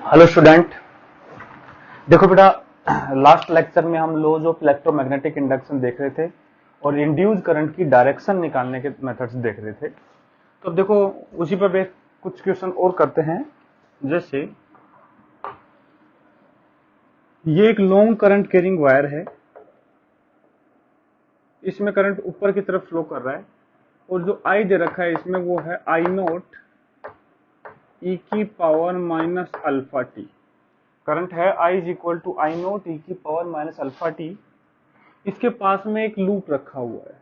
Hello student. देखो बेटा, last lecture में हम लॉज ऑफ इलेक्ट्रोमैग्नेटिक इंडक्शन देख रहे थे और इंड्यूस करंट की डायरेक्शन निकालने के मेथड्स देख रहे थे। तो अब देखो उसी पर कुछ क्वेश्चन और करते हैं। जैसे ये एक लॉन्ग करंट कैरिंग वायर है, इसमें करंट ऊपर की तरफ फ्लो कर रहा है और जो आई दे रखा है इसमें वो है आई नॉट ई की power minus alpha t. Current है I is equal to I naught ई की पावर माइनस अल्फा टी। इसके पास में एक लूप रखा हुआ है,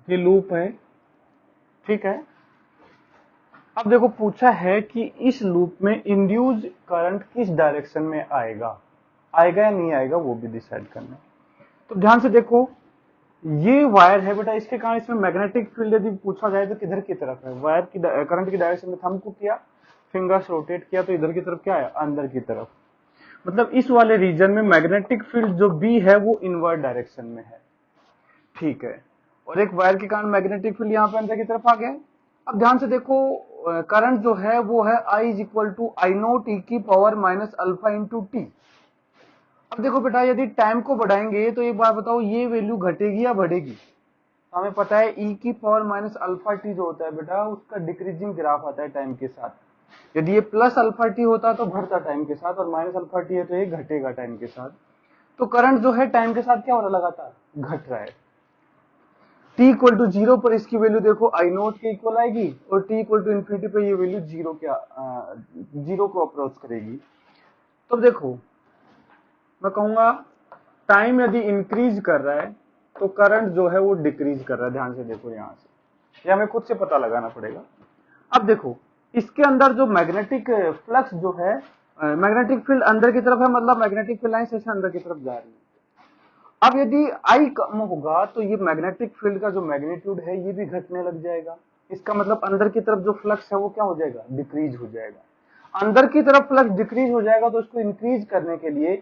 ये लूप है, ठीक है। अब देखो पूछा है कि इस लूप में इंड्यूस करंट किस डायरेक्शन में आएगा या नहीं आएगा, वो भी डिसाइड करना है। तो ध्यान से देखो, ये वायर है बेटा, इसके कारण इसमें मैग्नेटिक फील्ड यदि पूछा जाए तो किधर की तरफ है। वायर की करंट की डायरेक्शन में थंब को किया, फिंगर्स रोटेट किया तो इधर की तरफ क्या है, अंदर की तरफ। मतलब इस वाले रीजन में मैग्नेटिक फील्ड जो बी है वो इनवर्ट डायरेक्शन में है, ठीक है। और एक वायर के कारण मैग्नेटिक फील्ड यहाँ पे अंदर की तरफ आ गया। अब ध्यान से देखो, करंट जो है वो है I is equal to I naught ई की power minus alpha into t. अब देखो बेटा, यदि टाइम को बढ़ाएंगे तो एक बार बताओ ये वैल्यू घटेगी या बढ़ेगी। हमें पता है ई की पावर माइनस अल्फा टी जो होता है बेटा, उसका डिक्रीजिंग ग्राफ आता है टाइम के साथ। यदि ये प्लस अल्फा टी होता तो बढ़ता टाइम के साथ, और माइनस अल्फा टी है तो ये घटेगा टाइम के साथ। तो करंट जो है टाइम के साथ क्या हो रहा है, लगातार घट रहा है। t इक्वल टू जीरो पर इसकी वैल्यू देखो आई नोट के इक्वल आएगी, और t इक्वल टू इन्फिनिटी पर ये वैल्यू जीरो को अप्रोच करेगी। तो देखो मैं कहूंगा टाइम यदि इंक्रीज कर रहा है तो करंट जो है वो डिक्रीज कर रहा है। ध्यान से देखो, यहां से ये हमें खुद से पता लगाना पड़ेगा। अब देखो इसके अंदर जो मैग्नेटिक फ्लक्स जो है, मैग्नेटिक फील्ड अंदर की तरफ है, मतलब मैग्नेटिक फील्ड लाइन से अंदर की तरफ जा रही है। अब यदि आई कम होगा तो ये मैग्नेटिक फील्ड का जो मैग्नीट्यूड है ये भी घटने लग जाएगा। इसका मतलब अंदर की तरफ जो फ्लक्स है वो क्या हो जाएगा, डिक्रीज हो जाएगा। अंदर की तरफ फ्लक्स डिक्रीज हो जाएगा तो इसको इंक्रीज करने के लिए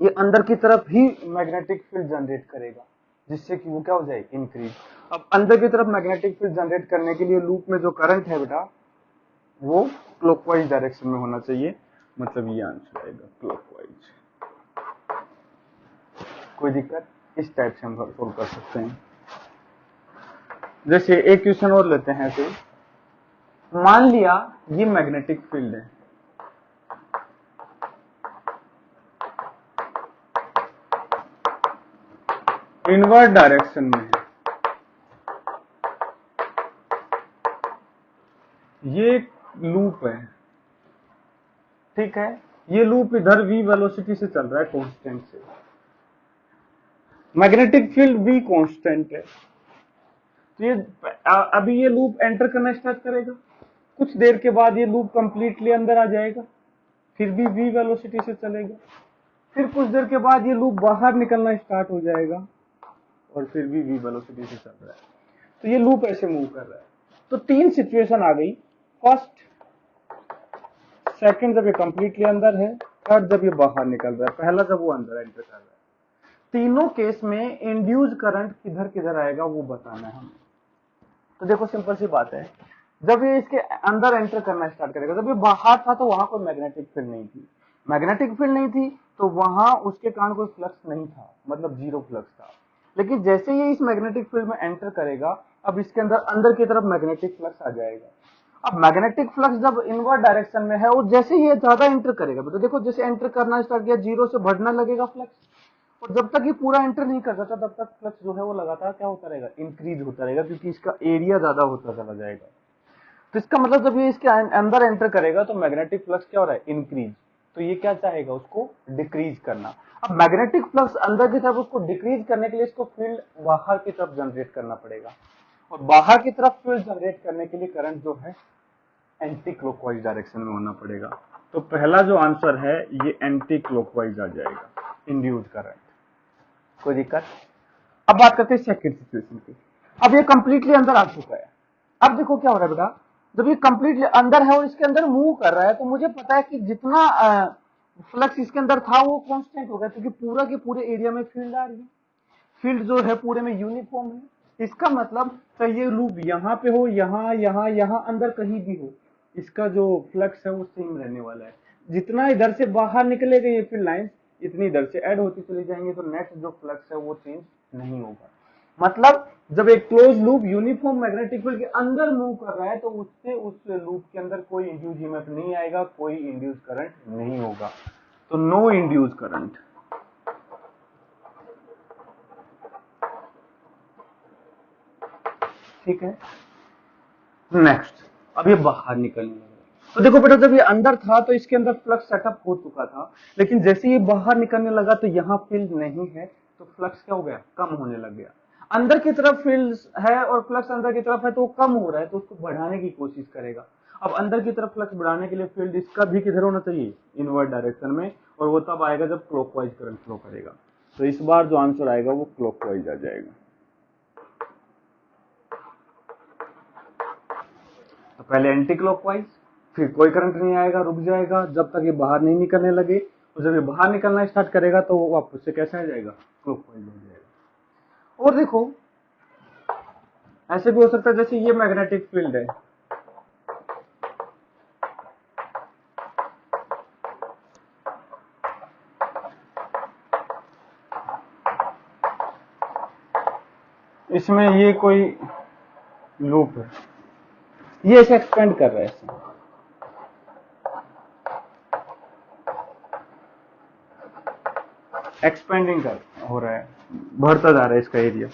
ये अंदर की तरफ ही मैग्नेटिक फील्ड जनरेट करेगा, जिससे कि वो क्या हो जाए, इंक्रीज। अब अंदर की तरफ मैग्नेटिक फील्ड जनरेट करने के लिए लूप में जो करंट है बेटा वो क्लॉकवाइज डायरेक्शन में होना चाहिए, मतलब ये आंसर आएगा क्लॉकवाइज। कोई दिक्कत, इस टाइप से हम सोल्व कर सकते हैं। जैसे एक क्वेश्चन और लेते हैं। ऐसे मान लिया ये मैग्नेटिक फील्ड है, इनवर्ट डायरेक्शन में है, ये एक लूप है, ठीक है। ये लूप इधर v वेलोसिटी से चल रहा है, कांस्टेंट से। मैग्नेटिक फील्ड भी कांस्टेंट है। तो ये अभी ये लूप एंटर करना स्टार्ट करेगा, कुछ देर के बाद ये लूप कंप्लीटली अंदर आ जाएगा, फिर भी v वेलोसिटी से चलेगा। फिर कुछ देर के बाद ये लूप बाहर निकलना स्टार्ट हो जाएगा और फिर भी v वेलोसिटी से चल रहा है। तो ये लूप ऐसे मूव कर रहा है। तो तीन सिचुएशन आ गई। फर्स्ट, सेकंड जब ये कंप्लीटली अंदर है, थर्ड जब ये बाहर निकल रहा है, पहला जब वो अंदर एंटर कर रहा है। तीनों केस में इंड्यूस करंट किधर किधर आएगा वो बताना है हमें। तो देखो सिंपल सी बात है, जब ये इसके अंदर एंटर करना स्टार्ट करेगा, जब ये बाहर था तो वहां कोई मैग्नेटिक फील्ड नहीं थी। मैग्नेटिक फील्ड नहीं थी तो वहां उसके कारण कोई फ्लक्स नहीं था, मतलब जीरो फ्लक्स था। लेकिन जैसे ये इस मैग्नेटिक फील्ड में एंटर करेगा, अब इसके अंदर की तरफ मैग्नेटिक फ्लक्स आ जाएगा। अब मैग्नेटिक फ्लक्स जब इनवर्ट डायरेक्शन में है और जैसे ये ज्यादा एंटर करेगा, तो देखो जैसे एंटर करना स्टार्ट किया, जीरो से बढ़ना लगेगा फ्लक्स, और जब तक ये पूरा एंटर नहीं कर सकता तब तक फ्लक्स जो है वो लगातार क्या होता रहेगा, इंक्रीज होता रहेगा, क्योंकि इसका एरिया ज्यादा होता चला जाएगा। तो इसका मतलब जब ये इसके अंदर एंटर करेगा तो मैग्नेटिक फ्लक्स क्या हो रहा है, इंक्रीज। तो ये क्या चाहेगा, उसको डिक्रीज करना। अब मैग्नेटिक फ्लक्स अंदर की तरफ, उसको डिक्रीज करने के लिए इसको फील्ड बाहर की तरफ जनरेट करना पड़ेगा, और बाहर की तरफ फील्ड जनरेट करने के लिए करंट जो है एंटी क्लॉकवाइज डायरेक्शन में होना पड़ेगा। तो पहला जो आंसर है ये एंटी क्लॉकवाइज आ जाएगा, इंड्यूस करंट। कोई दिक्कत। अब बात करते हैं सेकंड सिचुएशन की। अब ये कंप्लीटली अंदर आ चुका है। अब देखो क्या हो रहा है बेटा, जब ये कंप्लीटली अंदर है और इसके अंदर मूव कर रहा है, तो मुझे पता है कि जितना फ्लक्स इसके अंदर था वो कांस्टेंट होगा, क्योंकि पूरा के पूरे एरिया में फील्ड आ रही है। फील्ड जो है पूरे में यूनिफॉर्म है। इसका मतलब चाहे ये लूप यहाँ पे हो, यहाँ यहाँ यहाँ अंदर कहीं भी हो, इसका जो फ्लक्स है वो सेम रहने वाला है। जितना इधर से बाहर निकलेगा ये फील्ड लाइंस, इतनी इधर से ऐड होती चली जाएंगे, तो नेट जो फ्लक्स है वो चेंज नहीं होगा। मतलब जब एक close loop uniform magnetic field के अंदर मूव कर रहा है तो उससे उस लूप के अंदर कोई इंड्यूस ईएमएफ नहीं आएगा, कोई इंड्यूस करंट नहीं होगा, तो नो इंड्यूस करंट। ठीक है, नेक्स्ट, अब ये बाहर निकलने लगा। तो देखो बेटा, जब ये अंदर था तो इसके अंदर फ्लक्स सेटअप हो चुका था, लेकिन जैसे ये बाहर निकलने लगा तो यहाँ फील्ड नहीं है, तो फ्लक्स क्या हो गया, कम होने लग गया। अंदर की तरफ फील्ड है और फ्लक्स अंदर की तरफ है तो वो कम हो रहा है, तो उसको बढ़ाने की कोशिश करेगा। अब अंदर की तरफ फ्लक्स बढ़ाने के लिए फील्ड इसका भी किधर होना चाहिए, इनवर्ट डायरेक्शन में, और वो तब आएगा जब क्लॉकवाइज करंट फ्लो करेगा। तो इस बार जो आंसर आएगा वो क्लॉकवाइज आ जाएगा। तो पहले एंटी क्लॉकवाइज, फिर कोई करंट नहीं आएगा, रुक जाएगा जब तक ये बाहर नहीं निकलने लगे, तो जब ये बाहर निकलना स्टार्ट करेगा तो वो वापस से कैसा आ जाएगा, क्लॉकवाइज हो जाएगा। और देखो ऐसे भी हो सकता है जैसे ये मैग्नेटिक फील्ड है, इसमें ये कोई लूप है, ये ऐसे एक्सपेंड कर रहा है, ऐसे एक्सपेंडिंग कर हो रहा है, बढ़ता जा रहा है इसका एरिया,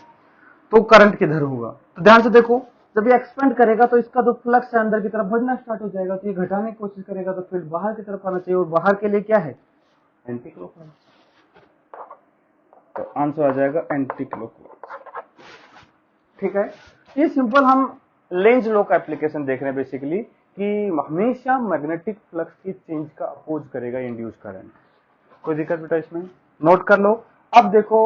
तो करंट किधर होगा। तो ध्यान से देखो, जब ये एक्सपेंड करेगा तो इसका जो फ्लक्स है अंदर की तरफ बढ़ना स्टार्ट हो जाएगा, तो ये घटाने की कोशिश करेगा, तो फील्ड बाहर की तरफ आना चाहिए, और बाहर के लिए क्या है, एंटी क्लॉकवाइज। तो आंसर आ जाएगा एंटी क्लॉकवाइज। ठीक है, ये सिंपल हम लेंज लॉ का एप्लीकेशन देख रहे हैं बेसिकली, कि हमेशा मैग्नेटिक फ्लक्स की चेंज का अपोज करेगा इंड्यूस करंट। कोई दिक्कत बेटा इसमें, नोट कर लो। अब देखो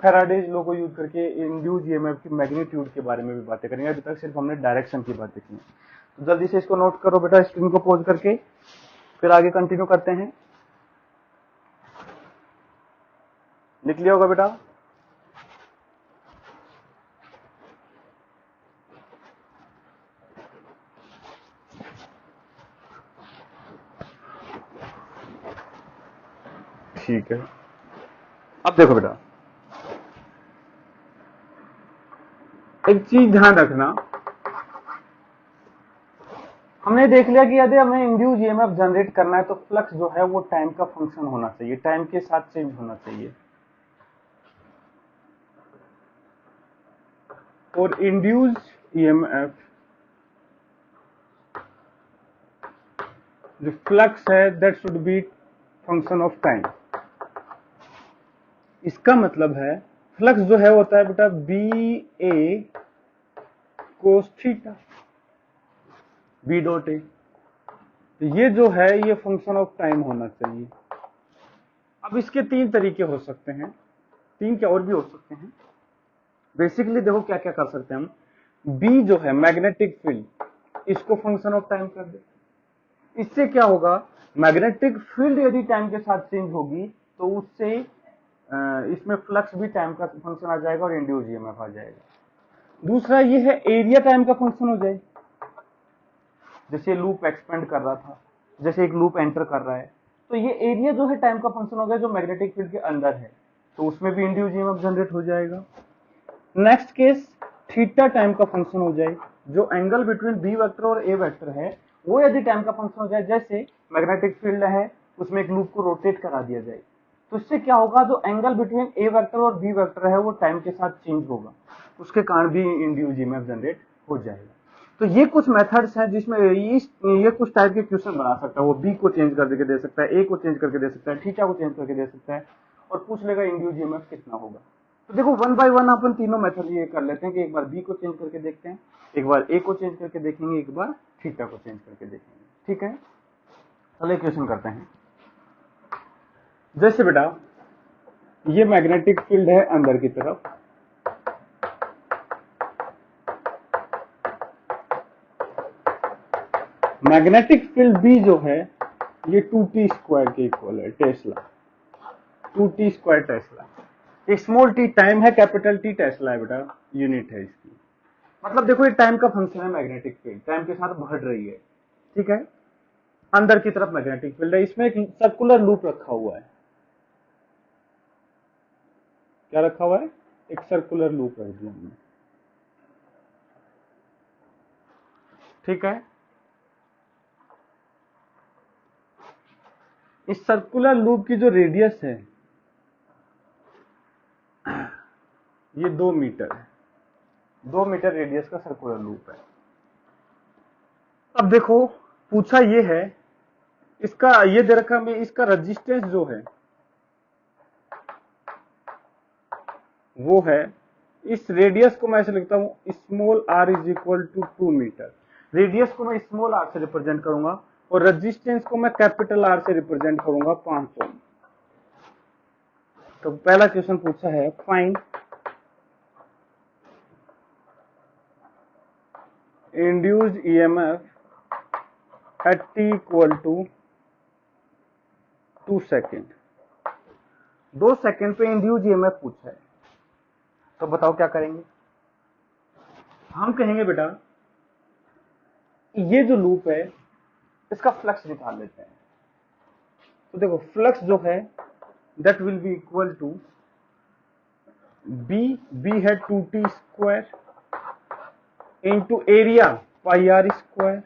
फैराडेज लॉ को यूज करके इंड्यूस ईएमएफ की मैग्नीट्यूड के बारे में भी बातें करेंगे, अभी तक सिर्फ हमने डायरेक्शन की बातें की। तो जल्दी से इसको नोट करो बेटा, स्क्रीन को पॉज करके, फिर आगे कंटिन्यू करते हैं। लिख लिया होगा बेटा, ठीक है। अब देखो बेटा, एक चीज ध्यान रखना, हमने देख लिया कि यदि हमें इंड्यूस ईएमएफ जनरेट करना है तो फ्लक्स जो है वो टाइम का फंक्शन होना चाहिए, टाइम के साथ चेंज होना चाहिए। और इंड्यूस ईएमएफ जो फ्लक्स है that should be function of time. इसका मतलब है फ्लक्स जो है होता है बेटा B A cos theta, B dot A, ये जो है ये फंक्शन ऑफ टाइम होना चाहिए। अब इसके तीन तरीके हो सकते हैं, तीन क्या और भी हो सकते हैं। बेसिकली देखो क्या क्या कर सकते हैं हम, बी जो है मैग्नेटिक फील्ड, इसको फंक्शन ऑफ टाइम कर दे। इससे क्या होगा, मैग्नेटिक फील्ड यदि टाइम के साथ चेंज होगी तो उससे इसमें फ्लक्स भी टाइम का फंक्शन आ जाएगा और इंड्यूस ईएमएफ आ जाएगा। दूसरा ये है एरिया टाइम का फंक्शन हो जाए, जैसे लूप एक्सपेंड कर रहा था, जैसे एक लूप एंटर कर रहा है, तो ये एरिया जो है टाइम का फंक्शन हो गया जो मैग्नेटिक फील्ड के अंदर है, तो उसमें भी इंड्यूस ईएमएफ जनरेट हो जाएगा। नेक्स्ट केस थीटा टाइम का फंक्शन हो जाए, जो एंगल बिटवीन बी वेक्टर और ए वेक्टर है वो यदि टाइम का फंक्शन हो जाए, जैसे मैग्नेटिक फील्ड है उसमें एक लूप को रोटेट करा दिया जाए, तो इससे क्या होगा, जो एंगल बिटवीन ए वेक्टर और बी वेक्टर है वो टाइम के साथ चेंज होगा, उसके कारण भी इंड्यूस ईएमएफ जनरेट हो जाएगा। तो ये कुछ मेथड्स हैं जिसमें ये कुछ टाइप के क्वेश्चन बना सकता है, वो बी को चेंज करके दे सकता है, ए को चेंज करके दे सकता है, थीटा को चेंज करके दे सकता है, और पूछ लेगा इंड्यूस ईएमएफ कितना होगा। तो देखो वन बाय वन अपन तीनों मेथड ये कर लेते हैं कि एक बार बी को चेंज करके देखते हैं, एक बार ए को चेंज करके देखेंगे, एक बार थीटा को चेंज करके देखेंगे। ठीक है, चलो एक क्वेश्चन करते हैं। जैसे बेटा ये मैग्नेटिक फील्ड है अंदर की तरफ, मैग्नेटिक फील्ड बी जो है ये 2t स्क्वायर के इक्वल है, Tesla 2t square Tesla. Small T time है, कैपिटल टी टेस्ला है बेटा, यूनिट है इसकी। मतलब देखो ये टाइम का फंक्शन है, मैग्नेटिक फील्ड टाइम के साथ बढ़ रही है, ठीक है, अंदर की तरफ मैग्नेटिक फील्ड है, इसमें एक सर्कुलर लूप रखा हुआ है। क्या रखा हुआ है? एक सर्कुलर लूप रख दिया हमने, ठीक है। इस सर्कुलर लूप की जो रेडियस है ये 2 मीटर है, 2 मीटर रेडियस का सर्कुलर लूप है। अब देखो पूछा ये है, इसका ये दे रखा हमें, इसका रेजिस्टेंस जो है वो है, इस रेडियस को मैं ऐसे लिखता हूं small r is equal to 2 metre. Radius को मैं स्मॉल r से रिप्रेजेंट करूंगा और रेजिस्टेंस को मैं कैपिटल R से रिप्रेजेंट करूंगा 5 ओम। तो पहला क्वेश्चन पूछा है find induced EMF at t equal to 2 second. 2 second पे इंड्यूस्ड ईएमएफ पूछा है, तो बताओ क्या करेंगे? हम कहेंगे बेटा ये जो लूप है इसका फ्लक्स निकाल लेते हैं। तो देखो फ्लक्स जो है that will be equal to B है 2t square into area pi are square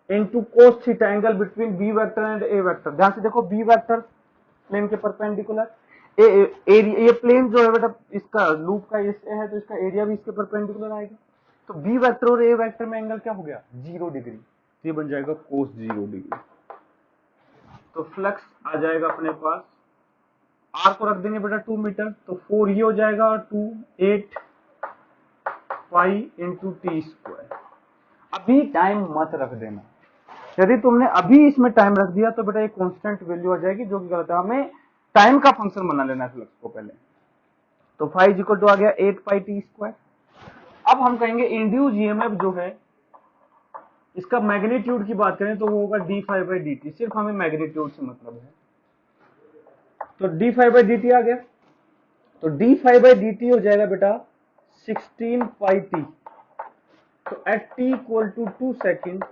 into cos theta angle between B vector and A vector. ध्यान से देखो बी वेक्टर प्लेन के परपेंडिकुलर, एरिया ये प्लेन जो है बेटा इसका लूप का इससे है तो इसका एरिया भी इसके परपेंडिकुलर आएगा। तो बी वेक्टर और ए वेक्टर में एंगल क्या हो गया? 0 डिग्री, ये बन जाएगा कोस 0 डिग्री। तो फ्लक्स आ जाएगा अपने पास, आर को रख देंगे बेटा 2 मीटर, तो 4 ये हो जाएगा और 2 8 पाई इंटू टी स्क्वायर। अभी टाइम मत रख देना, यदि तुमने अभी इसमें टाइम रख दिया तो बेटा एक कांस्टेंट वैल्यू आ जाएगी जो कि गलत है। हमें टाइम का फंक्शन बना लेना है फ्लक्स को पहले। तो फाइव इक्वल टू आ गया 8 पाई टी स्क्वायर। अब हम कहेंगे इंड्यूस ईएमएफ जो है इसका मैग्नीट्यूड की बात करें तो वो होगा d phi by D t, सिर्फ हमें मैग्नीट्यूड से मतलब है। तो d phi by D t आ गया, तो d phi by D t हो जाएगा बेटा 16 पाई टी। तो at T equal to 2 second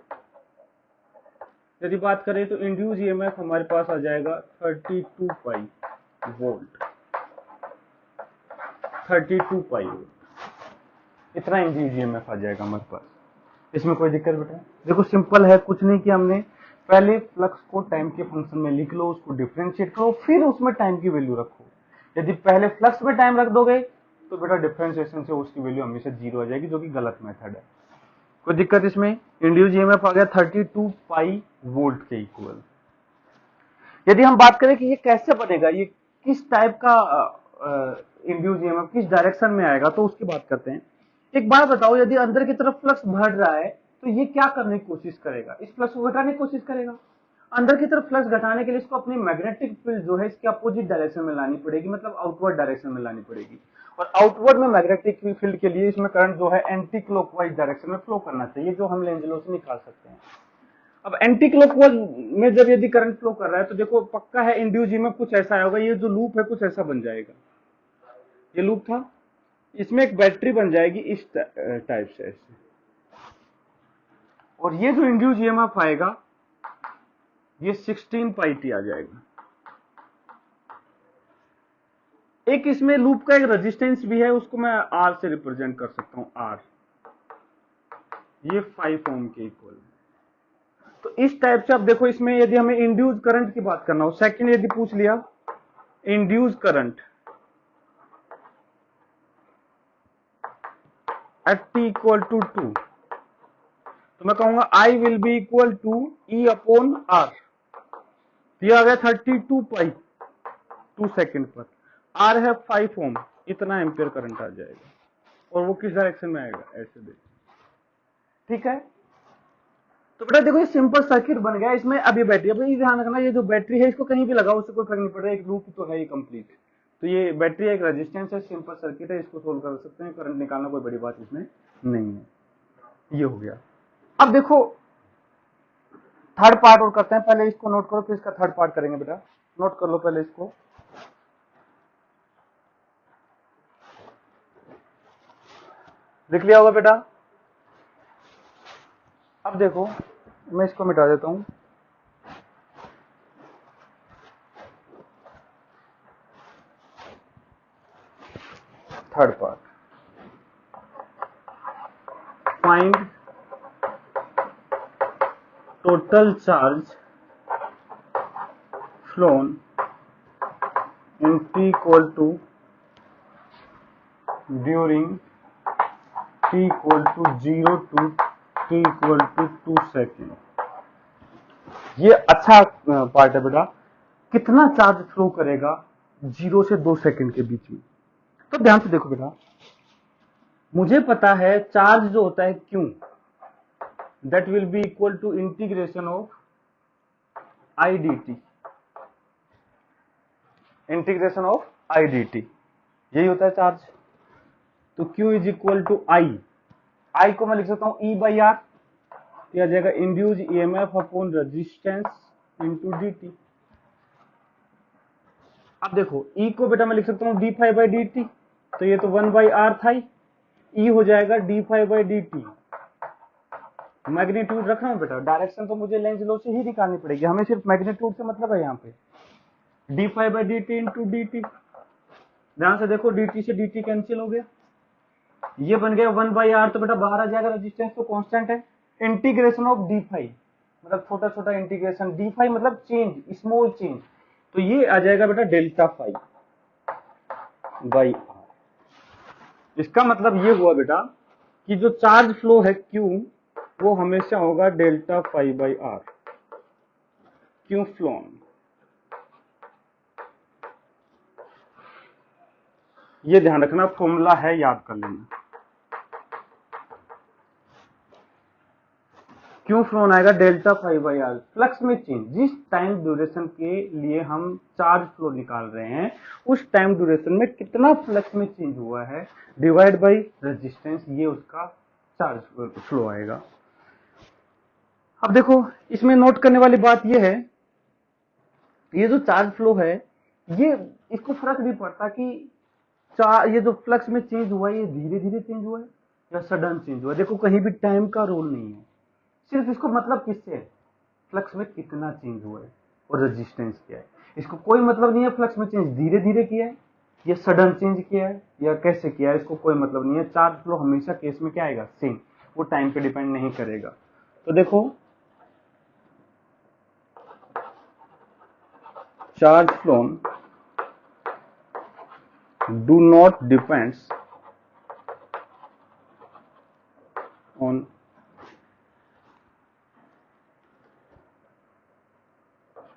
यदि बात करें तो इंड्यूस ईएमएफ हमारे पास आ जाएगा 32 पाई वोल्ट, 32 पाई वोल्ट, इतना इंड्यूस ईएमएफ आ जाएगा हमारे पास। इसमें कोई दिक्कत बेटा? देखो सिंपल है, कुछ नहीं किया हमने, पहले फ्लक्स को टाइम के फंक्शन में लिख लो, उसको डिफरेंशिएट करो, फिर उसमें टाइम की वैल्यू रखो। यदि पहले फ्लक्स में टाइम रख दोगे तो बेटा डिफरेंशिएशन से उसकी वैल्यू हमेशा 0 आ जाएगी, जो कि गलत मेथड है। कोई दिक्कत इसमें? इंड्यूस ईएमएफ आ गया 32 पाई वोल्ट के इक्वल। यदि हम बात करें कि ये कैसे बनेगा, ये किस टाइप का इंड्यूस ईएमएफ किस डायरेक्शन में आएगा, तो उसकी बात करते हैं। एक बात बताओ, यदि अंदर की तरफ फ्लक्स बढ़ रहा है तो ये क्या करने की कोशिश करेगा? इस फ्लक्स को घटाने की कोशिश करेगा। अंदर की तरफ फ्लक्स घटाने के लिए इसको अपनी मैग्नेटिक फील्ड जो है इसके अपोजिट डायरेक्शन में लानी पड़ेगी, मतलब आउटवर्ड डायरेक्शन में लानी पड़ेगी। और आउटवर्ड में मैग्नेटिक फील्ड के लिए इसमें करंट जो है एंटी क्लॉकवाइज डायरेक्शन में फ्लो करना चाहिए, जो हम लेंज लॉ से निकाल सकते हैं। अब एंटी क्लॉकवाइज में जब यदि करंट फ्लो कर रहा है तो देखो पक्का है इंड्यूस में कुछ ऐसा होगा, ये जो लूप है कुछ ऐसा बन जाएगा। ये लूप था, इसमें एक बैटरी बन जाएगी इस टाइप से ऐसे, और ये जो इंड्यूस ईएमएफ आएगा ये 16 पाई टी आ जाएगा। एक इसमें लूप का एक रेजिस्टेंस भी है, उसको मैं आर से रिप्रेजेंट कर सकता हूं, आर, ये 5 ओम के इक्वल। तो इस टाइप से अब देखो इसमें यदि हमें इंड्यूस करंट की बात करना हो, सेकंड यदि पूछ लिया induce current at T equal to 2, तो मैं कहूंगा I will be equal to E upon R. दिया गया 32 पाई 2 सेकेंड पर, आर है 5 ओम, इतना एम्पियर करंट आ जाएगा। और वो किस डायरेक्शन में आएगा? ऐसे देखो, ठीक है। तो बेटा देखो ये सिंपल सर्किट बन गया। इसमें अब ये बैटरी, अब ये ध्यान रखना, ये जो बैटरी है इसको कहीं भी लगाओ उससे कोई फर्क नहीं पड़ रहा है, एक लूप तो है ये कंप्लीट। तो ये बैटरी एक रेजिस्टेंस है, सिंपल सर्किट है, इसको सोल्व कर सकते हैं, करंट निकालना कोई बड़ी बात इसमें नहीं है। ये हो गया। अब देखो थर्ड पार्ट और करते हैं, पहले इसको नोट करो फिर इसका थर्ड पार्ट करेंगे। बेटा नोट कर लो पहले इसको, लिख लिया होगा बेटा। अब देखो मैं इसको मिटा देता हूं। Third part, find total charge phloem in t equal to during t equal to 0 to t equal to 2 second. ये अच्छा पार्ट है बेटा, कितना चार्ज फ्लो करेगा 0 से 2 सेकेंड के बीच में। तो ध्यान से देखो बेटा, मुझे पता है चार्ज जो होता है Q, that will be equal to integration of I D T, integration of I D T, यही होता है चार्ज। तो Q is equal to I को मैं लिख सकता हूं E बाई आर, आ जाएगा induce EMF upon resistance into D T. अब देखो E को बेटा मैं लिख सकता हूं D phi by D T, तो ये तो 1 बाई आर था, E हो जाएगा D phi by D T. Magnitude रख रहा हूं बेटा, डायरेक्शन तो मुझे लेंज लॉ से ही निकालनी पड़ेगी, हमें सिर्फ मैग्नीट्यूड से मतलब है यहाँ पे, D phi by D T into D T. ध्यान से देखो, डी टी से डी टी कैंसिल हो गया, ये बन गया 1 बाई आर, तो बेटा बाहर आ जाएगा, रेजिस्टेंस तो कांस्टेंट है। इंटीग्रेशन ऑफ डी फाइव मतलब छोटा छोटा इंटीग्रेशन, डी फाइव मतलब चेंज, स्मॉल चेंज, तो ये आ जाएगा बेटा डेल्टा फाइव बाई आर। इसका मतलब ये हुआ बेटा कि जो चार्ज फ्लो है क्यू वो हमेशा होगा delta phi by R, Q flown. ये ध्यान रखना, फॉर्मूला है, याद कर लेना। क्यू फ्लोन आएगा delta phi by R. Flux में चेंज, जिस टाइम ड्यूरेशन के लिए हम चार्ज फ्लो निकाल रहे हैं उस टाइम ड्यूरेशन में कितना फ्लक्स में चेंज हुआ है डिवाइड बाई रेजिस्टेंस, ये उसका चार्ज फ्लो आएगा। अब देखो इसमें नोट करने वाली बात ये है, ये जो चार्ज फ्लो है ये इसको फर्क नहीं पड़ता कि ये जो फ्लक्स में चेंज हुआ है ये धीरे धीरे चेंज हुआ है या सडन चेंज हुआ है। देखो कहीं भी टाइम का रोल नहीं है, सिर्फ इसको मतलब किससे है, फ्लक्स में कितना चेंज हुआ है और रेजिस्टेंस क्या है। इसको कोई मतलब नहीं है फ्लक्स में चेंज धीरे धीरे किया है या सडन चेंज किया है या कैसे किया है, इसको कोई मतलब नहीं है। चार्ज फ्लो हमेशा केस में क्या आएगा, सेम, वो टाइम पे डिपेंड नहीं करेगा। तो देखो charge phloem do not depends on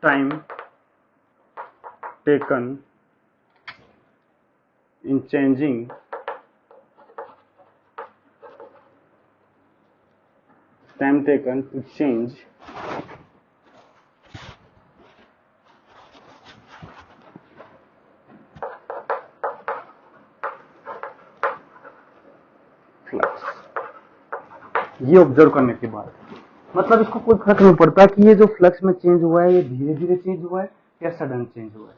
time taken in changing time taken to change flux. ये ऑब्जर्व करने के बाद मतलब इसको कोई फर्क नहीं पड़ता कि ये जो फ्लक्स में चेंज हुआ है ये धीरे धीरे चेंज हुआ है या सडन चेंज हुआ है,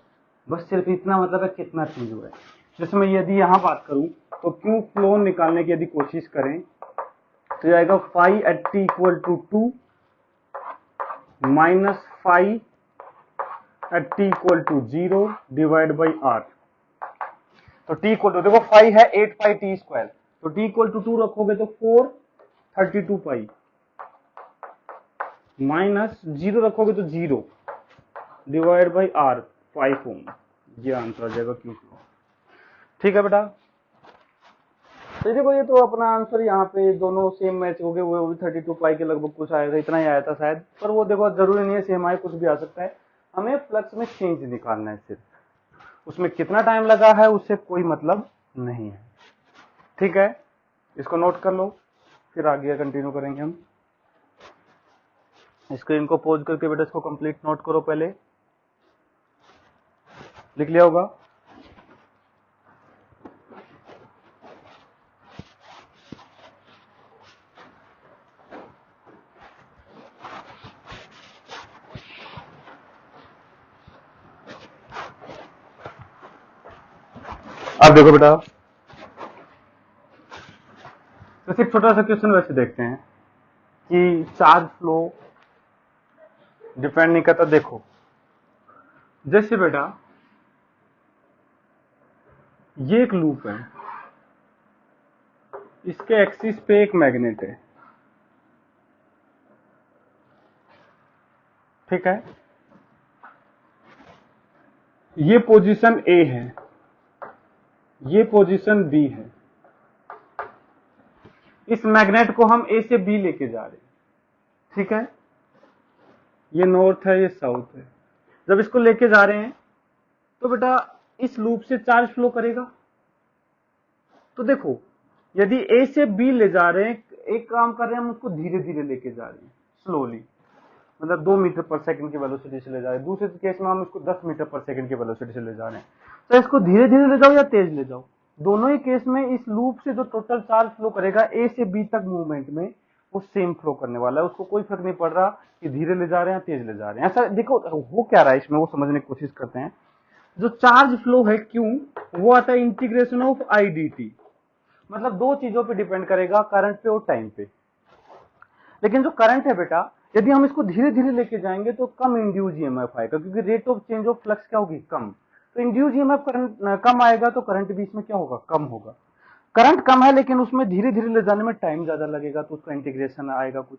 बस सिर्फ इतना मतलब है कितना चेंज हुआ है। जैसे मैं यदि यहाँ बात करूं तो क्यू फ्लो निकालने की यदि कोशिश करें तो ये आएगा phi at T equal to 2 minus 5 at T equal to 0 divide by R. तो टी इक्वल टू देखो 5 है 8 पाई टी स्क्वायर, तो टी इक्वल टू 2 रखोगे तो 432 पाई माइनस 0 रखोगे तो 0 डिवाइड बाई आर 5 ओम, ये आंसर आ जाएगा क्यू फ्लो। ठीक है बेटा, तो देखो ये तो अपना आंसर यहाँ पे दोनों सेम मैच हो गए, वो भी 32 पाई के लगभग कुछ आया था, इतना ही आया था शायद, पर वो देखो जरूरी नहीं है सेम आए, कुछ भी आ सकता है। हमें फ्लक्स में चेंज निकालना है, सिर्फ उसमें कितना टाइम लगा है उससे कोई मतलब नहीं है। ठीक है, इसको नोट कर लो, फिर आगे कंटिन्यू करेंगे हम। स्क्रीन को पॉज करके बेटा इसको कंप्लीट नोट करो, पहले लिख लिया होगा। अब देखो बेटा, तो सिर्फ छोटा सा क्वेश्चन वैसे देखते हैं। कि चार्ज फ्लो डिपेंड नहीं करता। देखो जैसे बेटा ये एक लूप है, इसके एक्सिस पे एक मैग्नेट है, ठीक है, ये पोजीशन ए है, ये पोजीशन बी है। इस मैग्नेट को हम ए से बी लेके जा रहे हैं, ठीक है, ये नॉर्थ है, ये साउथ है। जब इसको लेके जा रहे हैं तो बेटा इस लूप से चार्ज फ्लो करेगा। तो देखो यदि ए से बी ले जा रहे हैं, एक काम कर रहे हैं हम उसको धीरे धीरे लेके जा रहे हैं, स्लोली, मतलब 2 मीटर पर सेकंड की वेलोसिटी से ले जा रहे हैं। दूसरे केस में हम इसको 10 मीटर पर सेकंड की वेलोसिटी से ले जा रहे हैं। तो इसको धीरे धीरे ले जाओ या तेज ले जाओ, दोनों ही केस में इस लूप से जो टोटल चार्ज फ्लो करेगा ए से बी तक मूवमेंट में, वो सेम फ्लो करने वाला है। उसको कोई फर्क नहीं पड़ रहा कि धीरे ले जा रहे हैं तेज ले जा रहे हैं। ऐसा देखो वो क्या रहा है इसमें, वो समझने की कोशिश करते हैं। जो चार्ज फ्लो है क्यों, वो आता है integration of I D T, मतलब दो चीजों पे डिपेंड करेगा, करंट पे और टाइम पे। लेकिन जो करंट है बेटा, यदि हम इसको धीरे धीरे लेके जाएंगे तो कम इंड्यूस ईएमएफ आएगा, क्योंकि rate of change of flux क्या होगी, कम। तो इंड्यूस ईएमएफ करंट कम आएगा तो करंट भी इसमें क्या होगा, कम होगा। करंट कम है लेकिन उसमें धीरे धीरे ले जाने में टाइम ज्यादा लगेगा, तो उसका इंटीग्रेशन आएगा कुछ।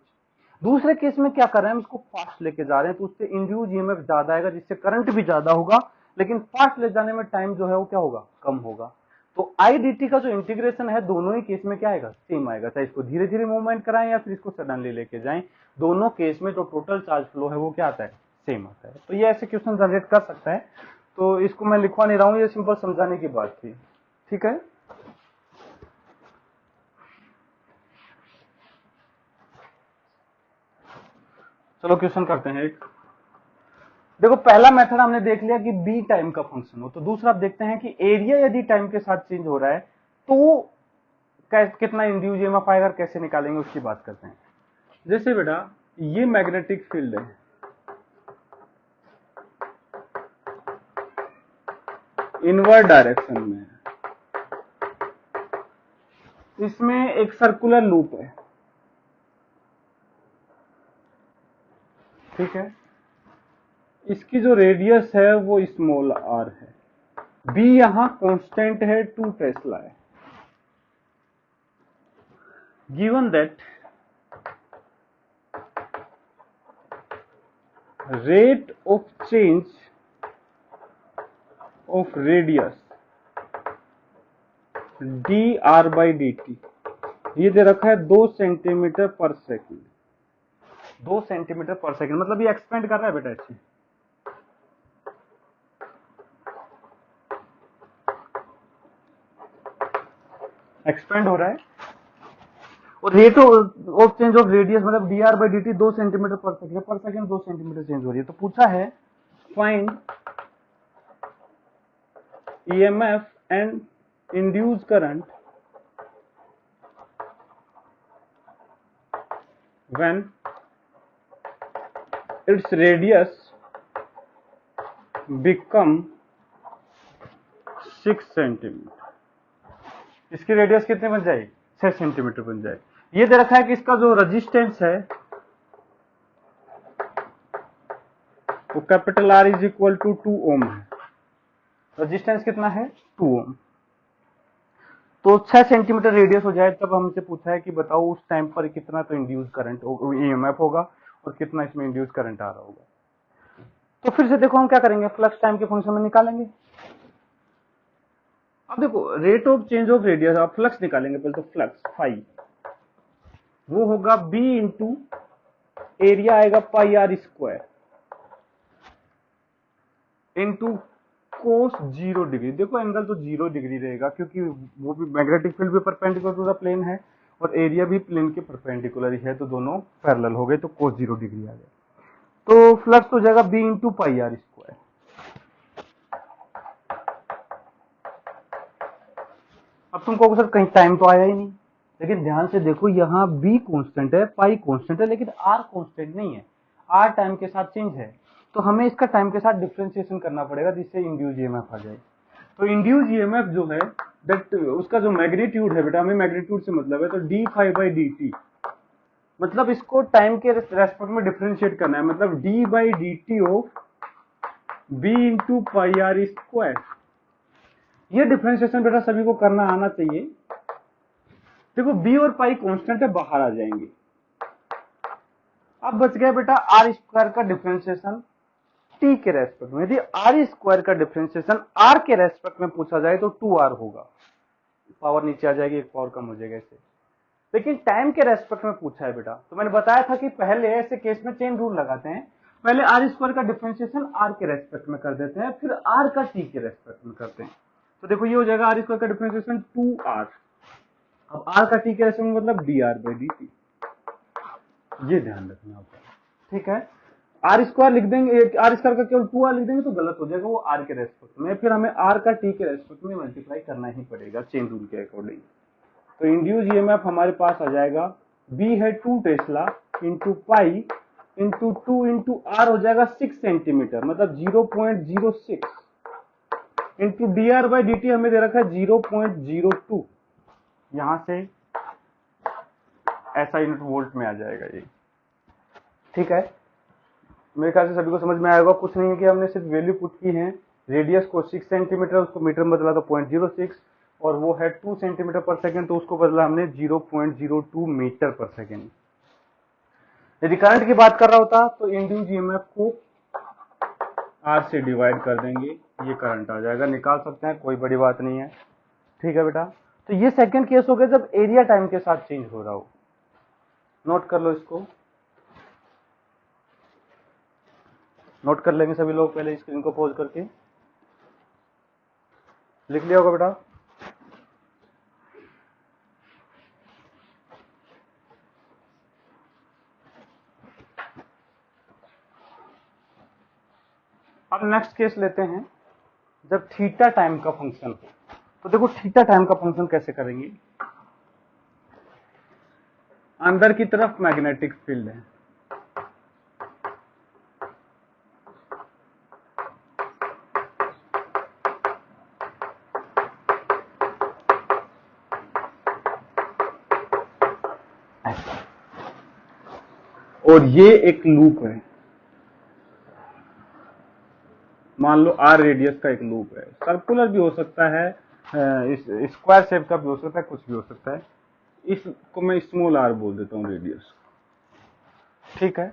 दूसरे केस में क्या कर रहे हैं, हम इसको फास्ट लेके जा रहे हैं, तो उससे इंड्यूस ईएमएफ ज्यादा आएगा, जिससे करंट भी ज्यादा होगा, लेकिन फास्ट ले जाने में टाइम जो है वो क्या होगा, कम होगा। तो आई डी टी का जो इंटीग्रेशन है दोनों ही केस में क्या आएगा, सेम आएगा, चाहे इसको धीरे धीरे मूवमेंट कराएं या फिर इसको सडनली लेके जाएं, दोनों केस में जो टोटल चार्ज फ्लो है वो क्या आता है, सेम आता है। तो ये ऐसे क्वेश्चन जनरेट कर सकता है। तो इसको मैं लिखवा नहीं रहा हूं, ये सिंपल समझाने की बात थी, ठीक है। चलो क्वेश्चन करते हैं एक। देखो पहला मेथड हमने देख लिया कि बी टाइम का फंक्शन हो, तो दूसरा आप देखते हैं कि एरिया यदि टाइम के साथ चेंज हो रहा है तो कितना इंड्यूस ईएमएफ आएगा, कैसे निकालेंगे उसकी बात करते हैं। जैसे बेटा ये मैग्नेटिक फील्ड है, इनवर्ड डायरेक्शन में, इसमें एक सर्कुलर लूप है, ठीक है, इसकी जो रेडियस है वो स्मॉल आर है, बी यहां कांस्टेंट है 2 टेस्ला है। Given that rate of change of radius D R by D T, ये दे रखा है 2 सेंटीमीटर पर सेकेंड, 2 सेंटीमीटर पर सेकेंड, मतलब ये एक्सपेंड कर रहा है बेटा, इससे एक्सपेंड हो रहा है। और rate of change of radius मतलब d are by D t 2 centimetre पर सेकेंड 2 सेंटीमीटर चेंज हो रही है। तो पूछा है find EMF and induce current when it's radius become 6 centimetre. इसकी रेडियस कितनी बन जाएगी, 6 सेंटीमीटर बन जाएगी। ये दे रखा है कि इसका जो रेजिस्टेंस है वो capital R is equal to 2 ohm है। रेजिस्टेंस कितना है, 2 ओम। तो 6 सेंटीमीटर रेडियस हो जाए तब हमसे पूछा है कि बताओ उस टाइम पर कितना तो इंड्यूस करंट ईएमएफ होगा और कितना इसमें इंड्यूस करंट आ रहा होगा। तो फिर से देखो हम क्या करेंगे, फ्लक्स टाइम के फंक्शन में निकालेंगे। अब देखो rate of change of radius, आप फ्लक्स निकालेंगे पहले, तो फ्लक्स फाई वो होगा बी इंटू एरिया आएगा pi are square into cos 0 degree. देखो एंगल तो 0 डिग्री रहेगा क्योंकि वो भी मैग्नेटिक फील्ड भी परपेंडिकुलर टू द प्लेन है और एरिया भी प्लेन के परपेंडिकुलर ही है, तो दोनों पैरेलल हो गए, तो कोस 0 डिग्री आ गया। तो फ्लक्स हो जाएगा B into pi are square. अब तुमको सर कहीं टाइम तो आया ही नहीं, लेकिन ध्यान से देखो यहाँ बी कांस्टेंट है, पाई कांस्टेंट है, लेकिन आर कांस्टेंट नहीं है, आर टाइम के साथ चेंज है। तो हमें इसका टाइम के साथ डिफरेंशिएशन करना पड़ेगा जिससे इंड्यूस ईएमएफ आ जाए। तो इंड्यूस ईएमएफ जो है दैट उसका जो मैग्नीट्यूड है बेटा, हमें मैग्नीट्यूड से मतलब है, तो D phi by D T मतलब इसको टाइम के रेस्पेक्ट में डिफरेंशिएट करना है, मतलब D by D T of B into pi are square. ये डिफरेंशिएशन बेटा सभी को करना आना चाहिए। देखो बी और पाई कांस्टेंट है, बाहर आ जाएंगे। अब बच गया बेटा आर स्क्वायर का डिफरेंशिएशन टी के रेस्पेक्ट में। यदि आर स्क्वायर का डिफरेंशिएशन आर के रेस्पेक्ट में पूछा जाए तो 2r होगा, पावर नीचे आ जाएगी, एक पावर कम हो जाएगा ऐसे। लेकिन टाइम के रेस्पेक्ट में पूछा है बेटा, तो मैंने बताया था कि पहले ऐसे केस में चेन रूल लगाते हैं, पहले आर स्क्वायर का डिफरेंशिएशन आर के रेस्पेक्ट में कर देते हैं, फिर आर का टी के रेस्पेक्ट में करते हैं। तो देखो ये हो जाएगा आर स्क्वायर का डिफरेंशिएशन 2r, अब आर का टी के रेस्पेक्ट में मतलब dr बाई dt, ये ध्यान रखना होगा, ठीक है। आर स्क्वायर लिख देंगे, आर स्क्वायर का केवल 2r लिख देंगे तो गलत हो जाएगा, वो आर के रेस्पेक्ट में, फिर हमें आर का टी के रेस्पेक्ट में मल्टीप्लाई करना ही पड़ेगा चेन रूल के अकॉर्डिंग। तो इंड्यूस ईएमएफ हमारे पास आ जाएगा, बी है 2 tesla into pi into 2 into R हो जाएगा 6 सेंटीमीटर, मतलब 0.06 into D are by D T हमें दे रखा है 0.02, यहां से ऐसा यूनिट वोल्ट में आ जाएगा ये, ठीक है। मेरे ख्याल से सभी को समझ में आएगा। कुछ नहीं है कि हमने सिर्फ वैल्यू पुट की है, रेडियस को 6 सेंटीमीटर, उसको मीटर में बदला तो 0.06, और वो है 2 सेंटीमीटर पर सेकंड, तो उसको बदला हमने 0.02 मीटर पर सेकंड। यदि करंट की बात कर रहा होता तो इंड्यूस ईएमएफ को आर से डिवाइड कर देंगे, ये करंट आ जाएगा, निकाल सकते हैं, कोई बड़ी बात नहीं है, ठीक है बेटा। तो ये सेकंड केस हो गया जब एरिया टाइम के साथ चेंज हो रहा हो। नोट कर लो इसको, नोट कर लेंगे सभी लोग, पहले स्क्रीन को पॉज करके लिख लिया होगा बेटा। अब नेक्स्ट केस लेते हैं जब थीटा टाइम का फंक्शन हो। तो देखो थीटा टाइम का फंक्शन कैसे करेंगे, अंदर की तरफ मैग्नेटिक फील्ड है, और ये एक लूप है, मान लो आर रेडियस का एक लूप है, सर्कुलर भी हो सकता है, स्क्वायर शेप का भी हो सकता है, कुछ भी हो सकता है। इसको मैं स्मॉल आर बोल देता हूं रेडियस, ठीक है।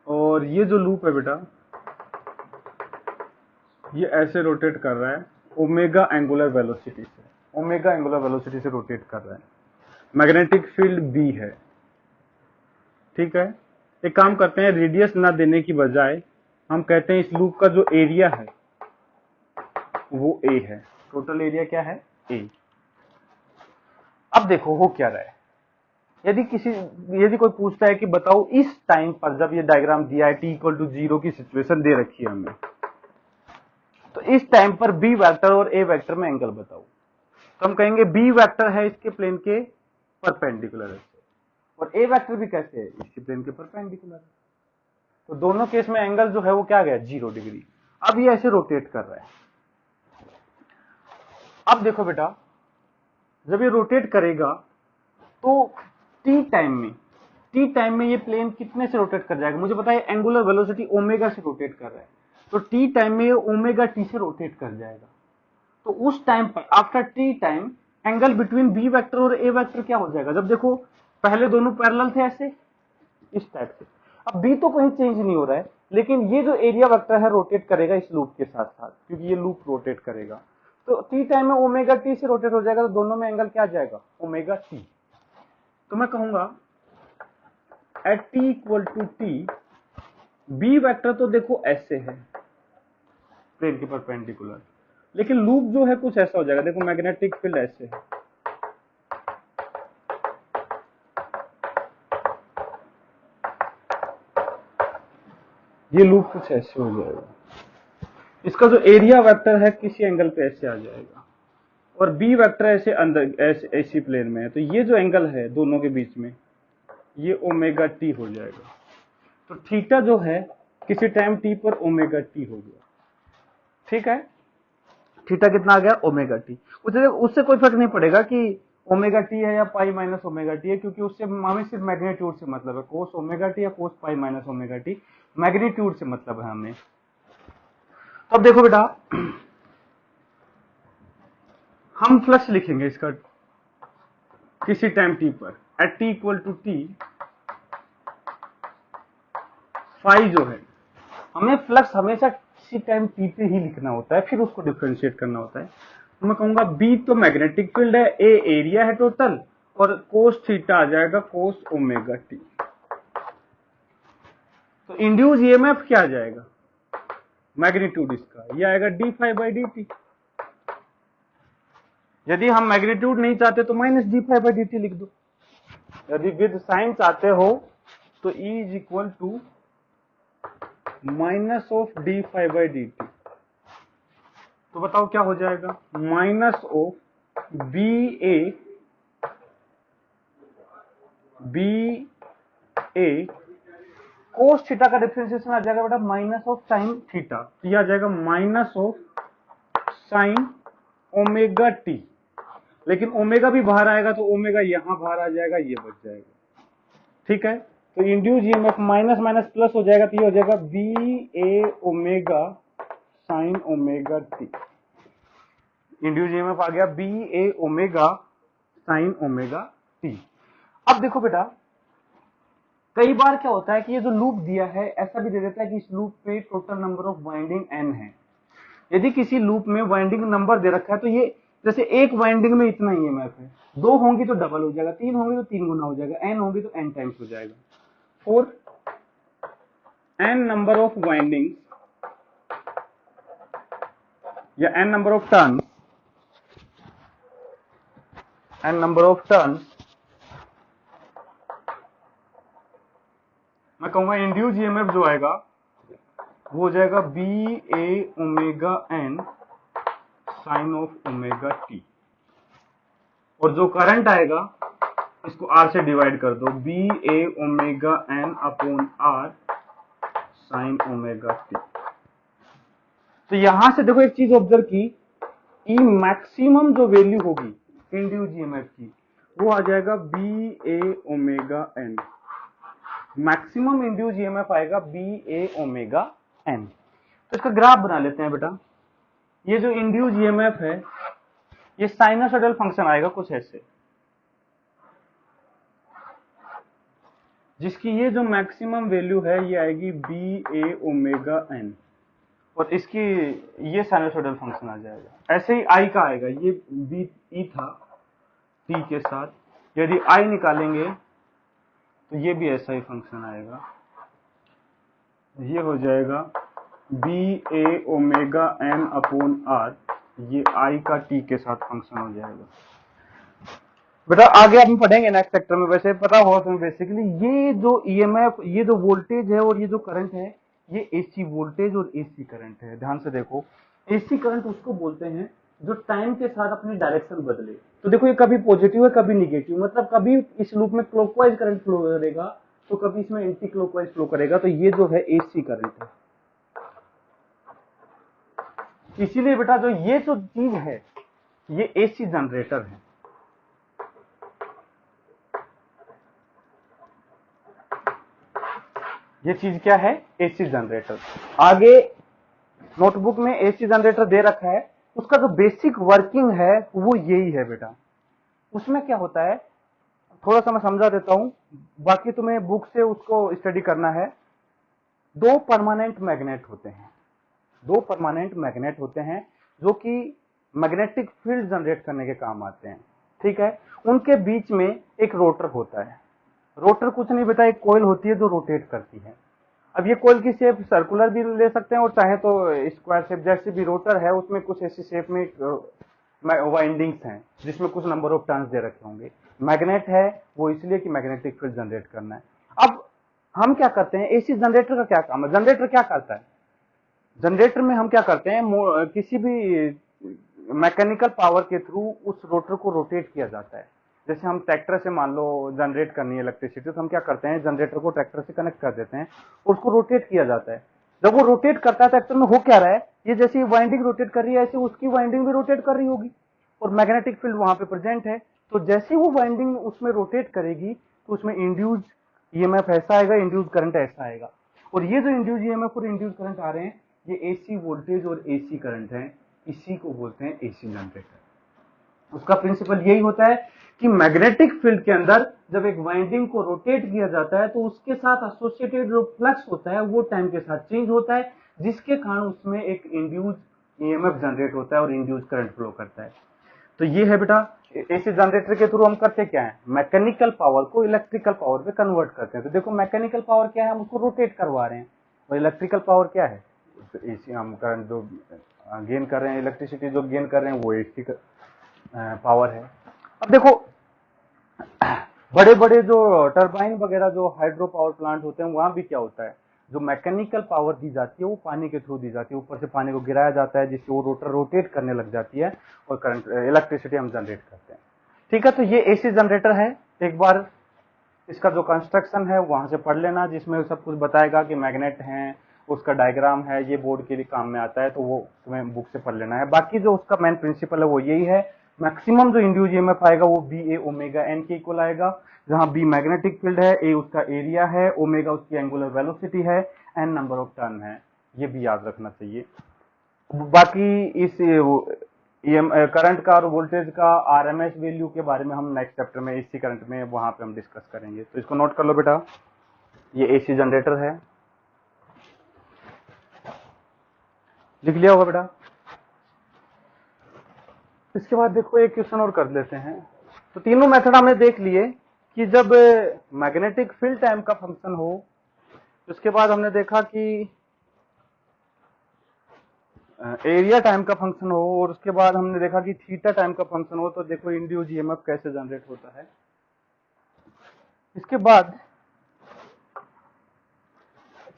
और ये जो लूप है बेटा, ये ऐसे रोटेट कर रहा है ओमेगा एंगुलर वेलोसिटी से, ओमेगा एंगुलर वेलोसिटी से रोटेट कर रहा है, मैग्नेटिक फील्ड बी है, ठीक है। एक काम करते हैं, रेडियस ना देने की बजाय हम कहते हैं इस लूप का जो एरिया है वो ए है, टोटल एरिया क्या है, ए। अब देखो हो क्या रहा है, यदि कोई पूछता है कि बताओ इस टाइम पर, जब ये डायग्राम दिया है t इक्वल टू 0 की सिचुएशन दे रखी है हमने, तो इस टाइम पर बी वेक्टर और ए वेक्टर में एंगल बताओ, तो हम कहेंगे बी वेक्टर है इसके प्लेन के परपेंडिकुलर है, और ए वेक्टर भी कैसे है, इसके प्लेन के परपेंडिकुलर है। तो दोनों केस में एंगल जो है वो क्या गया, 0 डिग्री। अब ये ऐसे रोटेट कर रहा है। अब देखो बेटा, जब ये रोटेट करेगा तो टी टाइम में ये प्लेन कितने से रोटेट कर जाएगा, मुझे पता है एंगुलर वेलोसिटी ओमेगा से रोटेट कर रहा है, तो टी टाइम में ये ओमेगा टी से रोटेट कर जाएगा। तो उस टाइम पर after T time angle between B vector और ए वेक्टर क्या हो जाएगा, जब देखो पहले दोनों पैरेलल थे ऐसे, इस टाइप से। अब बी तो कहीं चेंज नहीं हो रहा है, लेकिन ये जो एरिया वेक्टर है रोटेट करेगा इस लूप के साथ साथ, क्योंकि ये लूप रोटेट करेगा। तो टी टाइम में ओमेगा टी से रोटेट हो जाएगा, तो दोनों में एंगल क्या आ जाएगा, ओमेगा टी। तो मैं कहूंगा at T equal to T, B vector तो देखो ऐसे है प्लेन के परपेंडिकुलर, लेकिन लूप जो है कुछ ऐसा हो जाएगा, देखो मैग्नेटिक फील्ड ऐसे है, ये लूप कुछ ऐसे हो जाएगा, इसका जो एरिया वेक्टर है किसी एंगल पे ऐसे आ जाएगा, और बी वेक्टर ऐसे अंदर ऐसी प्लेन में है, तो ये जो एंगल है दोनों के बीच में ये ओमेगा टी हो जाएगा। तो थीटा जो है किसी टाइम टी पर ओमेगा टी हो गया, ठीक है। थीटा कितना आ गया, ओमेगा टी। उससे कोई फर्क नहीं पड़ेगा कि ओमेगा टी है या पाई माइनस ओमेगा टी है, क्योंकि उससे हमें सिर्फ मैग्नीट्यूड से मतलब है, कोस ओमेगा टी या cos pi minus omega t, magnitude से मतलब है हमें। तो अब देखो बेटा, हम फ्लक्स लिखेंगे इसका किसी टाइम टी पर, at T equal to T, phi जो है, हमें फ्लक्स हमेशा किसी टाइम टी पे ही लिखना होता है, फिर उसको डिफरेंशिएट करना होता है। तो मैं कहूंगा बी तो मैग्नेटिक फील्ड है, ए एरिया है टोटल, और कोस थीटा आ जाएगा कोस ओमेगा टी। तो इंड्यूस ईएमएफ क्या आ जाएगा, मैग्नीट्यूड इसका, ये आएगा D phi by D T. यदि हम मैग्नीट्यूड नहीं चाहते तो minus D phi by D T लिख दो। यदि विद साइन चाहते हो तो E is equal to minus of D phi by D T. तो बताओ क्या हो जाएगा, minus of B A cos theta का डिफरेंशिएशन आ जाएगा बेटा माइनस ऑफ साइन थीटा, तो यह आ जाएगा minus of sine omega T. लेकिन ओमेगा भी बाहर आएगा तो ओमेगा यहां बाहर आ जाएगा, ये बच जाएगा। ठीक है, तो induce EMF minus minus plus हो जाएगा, तो ये हो जाएगा B A omega sine omega t. Induce EMF आ गया B A omega sine omega t. अब देखो बेटा, कई बार क्या होता है कि ये जो लूप दिया है ऐसा भी दे देता है कि इस लूप पे total number of winding n है। यदि किसी लूप में वाइंडिंग नंबर दे रखा है तो ये जैसे एक वाइंडिंग में इतना ईएमएफ है, 2 होंगी तो डबल हो जाएगा, 3 होंगी तो 3 गुना हो जाएगा, n होगी तो n टाइम्स हो जाएगा। For n number of winding या n number of turn, n number of turn, मैं कहूंगा इंड्यूस ईएमएफ जो आएगा वो हो जाएगा B A omega N sine of omega T, और जो करंट आएगा इसको आर से डिवाइड कर दो, B A omega N upon R sine omega T. तो यहां से देखो एक चीज ऑब्जर्व की, ई मैक्सिमम जो वैल्यू होगी इंड्यूस ईएमएफ की वो आ जाएगा B A omega N, maximum induce EMF आएगा बी ए ओमेगा एन। तो इसका ग्राफ बना लेते हैं बेटा। ये जो इंड्यूस ईएमएफ है ये साइनसॉइडल फंक्शन आएगा कुछ ऐसे, जिसकी ये जो मैक्सिमम वैल्यू है ये आएगी बी ए ओमेगा एन, और इसकी ये साइनसॉइडल फंक्शन आ जाएगा। ऐसे ही आई का आएगा, ये बी ई था टी के साथ, यदि आई निकालेंगे तो ये भी ऐसा ही फंक्शन आएगा, ये हो जाएगा B A omega N upon R, ये आई का टी के साथ फंक्शन हो जाएगा। बेटा आगे हम पढ़ेंगे नेक्स्ट चैप्टर में, वैसे पता होगा तुम्हें बेसिकली ये जो ईएमएफ, ये जो वोल्टेज है और ये जो करंट है, ये एसी वोल्टेज और एसी करंट है। ध्यान से देखो, एसी करंट उसको बोलते हैं जो टाइम के साथ अपनी डायरेक्शन बदले। तो देखो ये कभी पॉजिटिव है कभी निगेटिव, मतलब कभी इस लूप में क्लॉकवाइज करंट फ्लो करेगा तो कभी इसमें एंटी क्लॉकवाइज फ्लो करेगा। तो ये जो है एसी करंट है। इसीलिए बेटा जो ये जो चीज है ये एसी जनरेटर है। ये चीज क्या है, एसी जनरेटर। आगे नोटबुक में एसी जनरेटर दे रखा है, उसका जो बेसिक वर्किंग है वो यही है बेटा। उसमें क्या होता है थोड़ा सा मैं समझा देता हूं, बाकी तुम्हें बुक से उसको स्टडी करना है। 2 परमानेंट मैग्नेट होते हैं, 2 परमानेंट मैग्नेट होते हैं जो कि मैग्नेटिक फील्ड जनरेट करने के काम आते हैं। ठीक है, उनके बीच में एक रोटर होता है। रोटर कुछ नहीं बेटा, एक कॉइल होती है जो रोटेट करती है। अब ये कॉइल की शेप सर्कुलर भी ले सकते हैं और चाहे तो स्क्वायर शेप, जैसे भी रोटर है उसमें कुछ ऐसी शेप में वाइंडिंग्स हैं जिसमें कुछ नंबर ऑफ टर्न्स दे रखे होंगे। मैग्नेट है वो इसलिए कि मैग्नेटिक फील्ड जनरेट करना है। अब हम क्या करते हैं, एसी जनरेटर का क्या काम है, जनरेटर क्या करता है, जनरेटर में हम क्या करते हैं, किसी भी मैकेनिकल पावर के थ्रू उस रोटर को रोटेट किया जाता है। जैसे हम ट्रैक्टर से मान लो जनरेट करनी है इलेक्ट्रिसिटी, तो हम क्या करते हैं, जनरेटर को ट्रैक्टर से कनेक्ट कर देते हैं और उसको रोटेट किया जाता है। जब वो रोटेट करता है ट्रैक्टर में हो क्या रहा है, ये जैसे वाइंडिंग रोटेट कर रही है ऐसे उसकी वाइंडिंग भी रोटेट कर रही होगी और मैग्नेटिक फील्ड वहां पे प्रेजेंट है। तो जैसे वो वाइंडिंग उसमें रोटेट करेगी तो उसमें इंड्यूस ईएमएफ ऐसा आएगा, इंड्यूस करंट ऐसा आएगा। और ये जो इंड्यूस ईएमएफ और इंड्यूस करंट आ रहे हैं ये एसी वोल्टेज और एसी करंट है, इसी को बोलते हैं एसी जनरेटर। उसका प्रिंसिपल यही होता है कि मैग्नेटिक फील्ड के अंदर जब एक वाइंडिंग को रोटेट किया जाता है तो उसके साथ एसोसिएटेड जो फ्लक्स होता है वो टाइम के साथ चेंज होता है, जिसके कारण उसमें एक इंड्यूस ईएमएफ जनरेट होता है और इंड्यूस करंट फ्लो करता है। तो ये है बेटा एसी जनरेटर के थ्रू हम करते क्या है, मैकेनिकल पावर को इलेक्ट्रिकल पावर पे कन्वर्ट करते हैं। तो देखो मैकेनिकल पावर क्या है, हम उसको रोटेट करवा रहे हैं, और इलेक्ट्रिकल पावर क्या है, एसी हम करंट जो गेन कर रहे हैं, इलेक्ट्रिसिटी जो गेन कर रहे हैं वो एसी पावर है। अब देखो बड़े बड़े जो टरबाइन वगैरह जो हाइड्रो पावर प्लांट होते हैं वहां भी क्या होता है, जो मैकेनिकल पावर दी जाती है वो पानी के थ्रू दी जाती है, ऊपर से पानी को गिराया जाता है जिससे वो रोटर रोटेट करने लग जाती है और करंट इलेक्ट्रिसिटी हम जनरेट करते हैं। ठीक है, तो ये एसी जनरेटर है। एक बार इसका जो कंस्ट्रक्शन है वहां से पढ़ लेना, जिसमें सब कुछ बताएगा कि मैग्नेट है, उसका डायग्राम है, ये बोर्ड के लिए काम में आता है, तो वो तुम्हें बुक से पढ़ लेना है। बाकी जो उसका मेन प्रिंसिपल है वो यही है, मैक्सिमम जो इंड्यूस ईएमएफ आएगा वो बी ए ओमेगा एन के इक्वल आएगा, जहां बी मैग्नेटिक फील्ड है, ए उसका एरिया है, ओमेगा उसकी एंगुलर वेलोसिटी है, एन नंबर ऑफ टर्न है, ये भी याद रखना चाहिए। बाकी इस करंट का और वोल्टेज का आरएमएस वैल्यू के बारे में हम नेक्स्ट चैप्टर में एसी करंट में वहां पे हम डिस्कस करेंगे, तो इसको नोट कर लो बेटा। ये एसी जनरेटर है, लिख लिया होगा बेटा। इसके बाद देखो एक क्वेश्चन और कर लेते हैं। तो तीनों मेथड हमने देख लिए कि जब मैग्नेटिक फील्ड टाइम का फंक्शन हो, उसके बाद हमने देखा कि एरिया टाइम का फंक्शन हो, और उसके बाद हमने देखा कि थीटा टाइम का फंक्शन हो, तो देखो इंड्यूस ईएमएफ कैसे जनरेट होता है। इसके बाद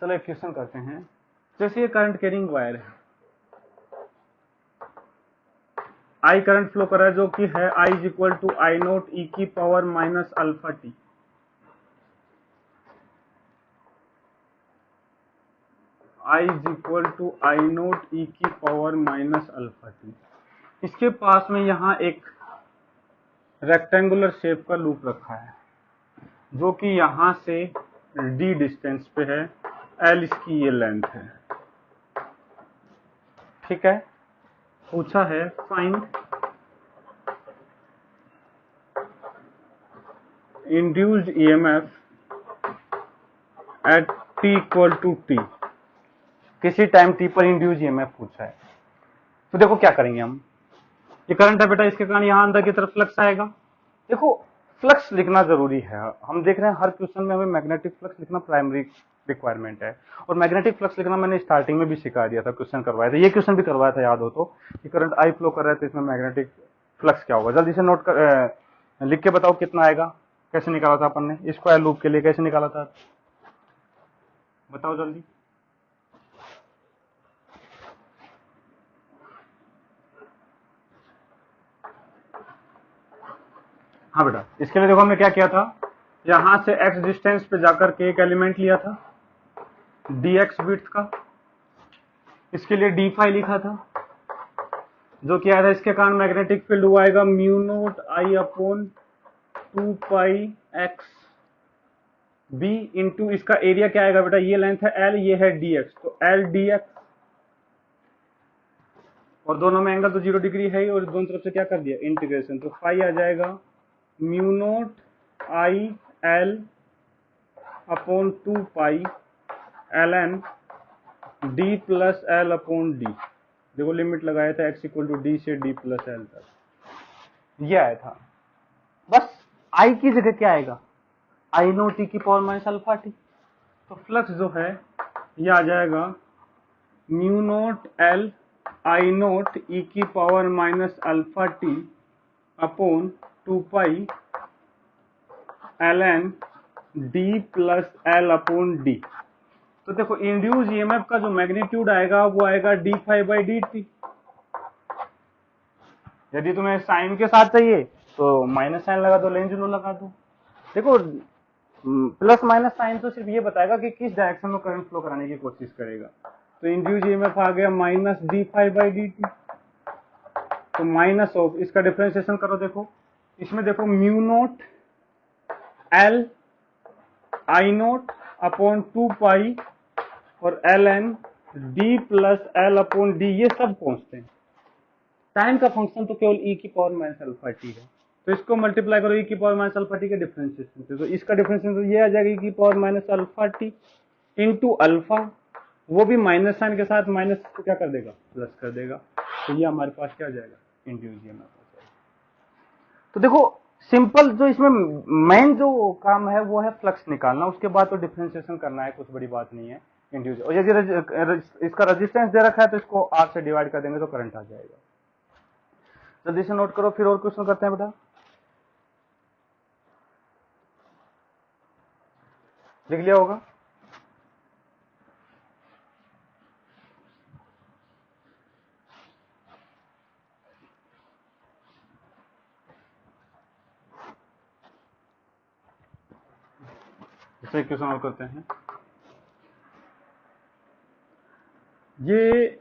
चलो एक क्वेश्चन करते हैं। जैसे ये करंट कैरिंग वायर है, आई करंट फ्लो कर रहा है जो कि है I is equal to I naught ई की power minus alpha T. I is equal to I naught ई की पावर माइनस अल्फा टी। इसके पास में यहाँ एक रेक्टेंगुलर शेप का लूप रखा है जो कि यहां से d डिस्टेंस पे है, l इसकी ये लेंथ है। ठीक है, पूछा है find induced EMF at t equal to t, किसी टाइम t पर इंड्यूस ईएमएफ पूछा है। तो देखो क्या करेंगे हम, ये करंट है बेटा, इसके कारण यहां अंदर की तरफ फ्लक्स आएगा। देखो फ्लक्स लिखना जरूरी है, हम देख रहे हैं हर क्वेश्चन में हमें मैग्नेटिक फ्लक्स लिखना प्राइमरी रिक्वायरमेंट है, और मैग्नेटिक फ्लक्स लिखना मैंने स्टार्टिंग में भी सिखा दिया था, क्वेश्चन करवाया था, ये क्वेश्चन भी करवाया था याद हो तो, कि करंट आई फ्लो कर रहा है तो इसमें मैग्नेटिक फ्लक्स क्या होगा। जल्दी से नोट कर लिख के बताओ कितना आएगा, कैसे निकाला था अपन ने स्क्वायर लूप के लिए, कैसे निकाला था बताओ जल्दी। हाँ बेटा, इसके लिए देखो हमने क्या किया था, यहां से x डिस्टेंस पे जाकर के एक एलिमेंट लिया था dx विड्थ का, इसके लिए d फाई लिखा था, जो कि आया था इसके कारण मैग्नेटिक फील्ड हुआ आएगा mu naught I upon 2 pi x B into इसका एरिया क्या आएगा बेटा, ये लेंथ है l, ये है dx, तो l dx, और दोनों में एंगल तो 0 डिग्री है, और दोनों तरफ से क्या कर दिया इंटीग्रेशन, तो फाई आ जाएगा mu naught I L upon 2 pi L N D plus L upon D. देखो लिमिट लगाया था x इक्वल टू डी से d प्लस एल तक, ये आया था। बस i की जगह क्या आएगा, आई नोट टी की पावर माइनस अल्फा टी, तो फ्लक्स जो है ये आ जाएगा mu naught L I naught ई की power minus alpha T upon 2 pi L N D plus L upon D. तो देखो इंड्यूस ईएमएफ का जो मैग्नीट्यूड आएगा वो आएगा D phi by D T. यदि तुम्हें साइन के साथ चाहिए तो माइनस साइन लगा दो, लेंज लो लगा दो। देखो प्लस माइनस साइन तो सिर्फ ये बताएगा कि किस डायरेक्शन में करंट फ्लो कराने की कोशिश करेगा। तो इंड्यूस ईएमएफ आ गया minus D phi by D T, तो माइनस ऑफ इसका डिफरेंशिएशन करो, देखो इसमें देखो mu naught L I naught upon 2 pi और L N D plus L upon D, ये सब कांस्टेंट। टाइम का फंक्शन तो केवल e की पावर माइनस अल्फा टी है, तो इसको मल्टीप्लाई करो e की पावर माइनस अल्फा टी के डिफरेंशिएशन से, तो इसका डिफरेंशिएशन ये आ जाएगा e की power minus alpha T into alpha, वो भी माइनस साइन के साथ, माइनस को क्या कर देगा, प्लस कर देगा, तो ये हमारे पास क्या आ जाएगा, इंड्यूस ईएमएफ आ जाएगा। तो देखो सिंपल जो इसमें मेन जो काम है वो है फ्लक्स निकालना, उसके बाद तो डिफरेंशिएशन करना है, कुछ बड़ी बात नहीं है इंड्यूस। और यदि इसका रेजिस्टेंस दे रखा है तो इसको आर से डिवाइड कर देंगे तो करंट आ जाएगा। जल्दी से नोट करो, फिर और क्वेश्चन करते हैं बेटा। लिख लिया होगा? दूसरे क्वेश्चन और करते हैं। ये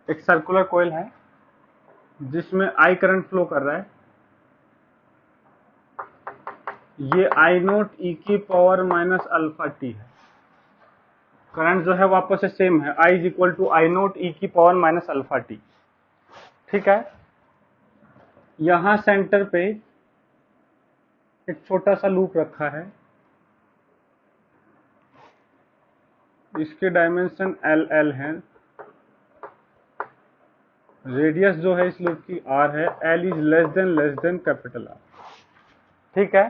एक सर्कुलर कॉइल है जिसमें आई करंट फ्लो कर रहा है, ये आई नोट ई की पावर माइनस अल्फा टी है। करंट जो है वापस से सेम है, I is equal to I naught ई की पावर माइनस अल्फा टी, ठीक है। यहां सेंटर पे एक छोटा सा लूप रखा है, इसके डायमेंशन एल एल है, रेडियस जो है इस लूप की आर है, L is less than capital R, ठीक है।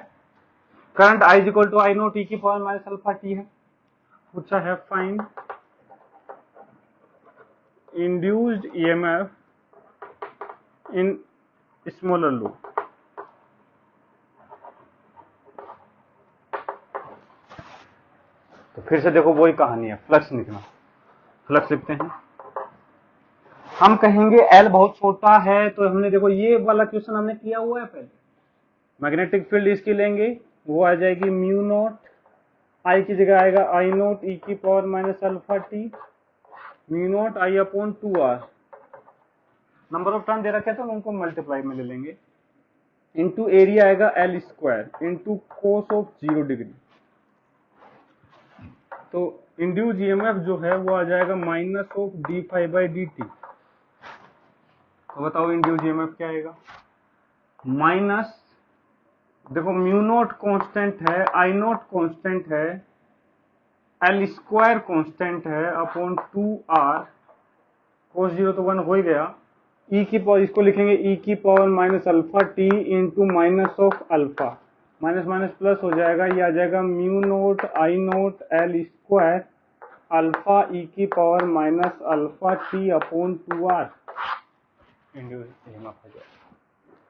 Current I is equal to I naught ई की पावर माइनस अल्फा टी है। पूछा है find induced EMF in smaller loop. तो फिर से देखो वही कहानी है, फ्लक्स निकलना। फ्लक्स लिखते हैं, हम कहेंगे एल बहुत छोटा है, तो हमने देखो ये वाला क्वेश्चन हमने किया हुआ है पहले। मैग्नेटिक फील्ड इसकी लेंगे, वो आ जाएगी म्यू नोट, आई की जगह आएगा आई नोट ई की power minus alpha T, mu naught I upon 2r, number of turn दे रखे तो उनको मल्टीप्लाई में ले लेंगे, इंटू एरिया आएगा L square into cos of 0 degree. तो इंड्यूस ईएमएफ जो है वो आ जाएगा minus of D phi by D T. तो बताओ इंड्यूस ईएमएफ क्या आएगा, माइनस, देखो म्यू नोट कॉन्स्टेंट है, आई नोट कॉन्स्टेंट है, एल स्क्वायर कॉन्स्टेंट है अपॉन 2r, कोस 0 तो 1 हो ही गया, ई की पावर, इसको लिखेंगे ई की power minus alpha T into minus of alpha, minus minus plus हो जाएगा, ये आ जाएगा म्यू नोट आई नोट एल स्क्वायर अल्फा ई की power minus alpha T upon 2r, induce EMF हो जाएगा।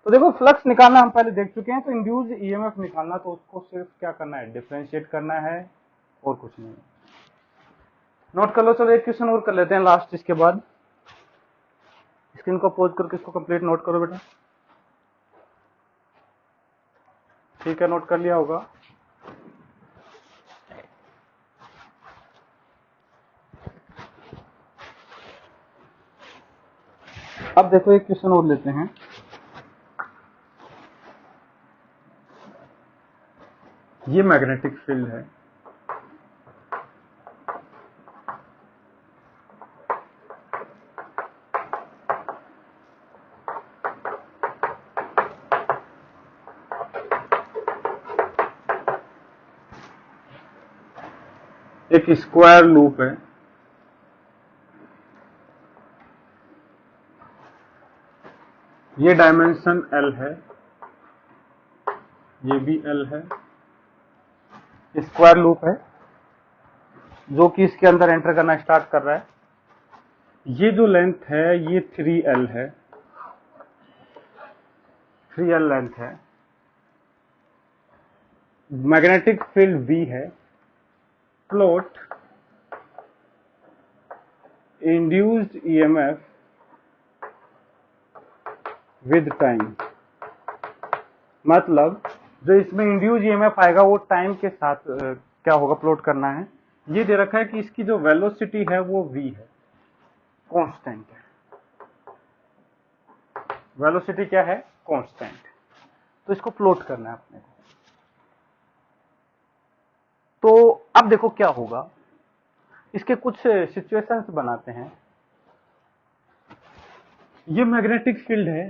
तो देखो फ्लक्स निकालना हम पहले देख चुके हैं, तो इंड्यूस ईएमएफ निकालना तो उसको सिर्फ क्या करना है, डिफरेंशिएट करना है और कुछ नहीं। नोट कर लो। चलो एक क्वेश्चन और कर लेते हैं लास्ट, इसके बाद स्क्रीन को पॉज करके इसको कंप्लीट नोट करो बेटा। ठीक है, नोट कर लिया होगा। अब देखो एक क्वेश्चन और लेते हैं। ये मैग्नेटिक फील्ड है, एक स्क्वायर लूप है, ये डायमेंशन L है, ये भी L है, स्क्वायर लूप है जो कि इसके अंदर एंटर करना स्टार्ट कर रहा है। ये जो लेंथ है ये 3L है, 3L लेंथ है, मैग्नेटिक फील्ड V है। Plot induced EMF with time, मतलब जो इसमें इंड्यूस ईएमएफ आएगा वो टाइम के साथ क्या होगा, प्लॉट करना है। ये दे रखा है कि इसकी जो वेलोसिटी है वो v है, कांस्टेंट है। वेलोसिटी क्या है, कांस्टेंट। तो इसको प्लॉट करना है अपने को। तो अब देखो क्या होगा, इसके कुछ सिचुएशंस बनाते हैं। ये मैग्नेटिक फील्ड है,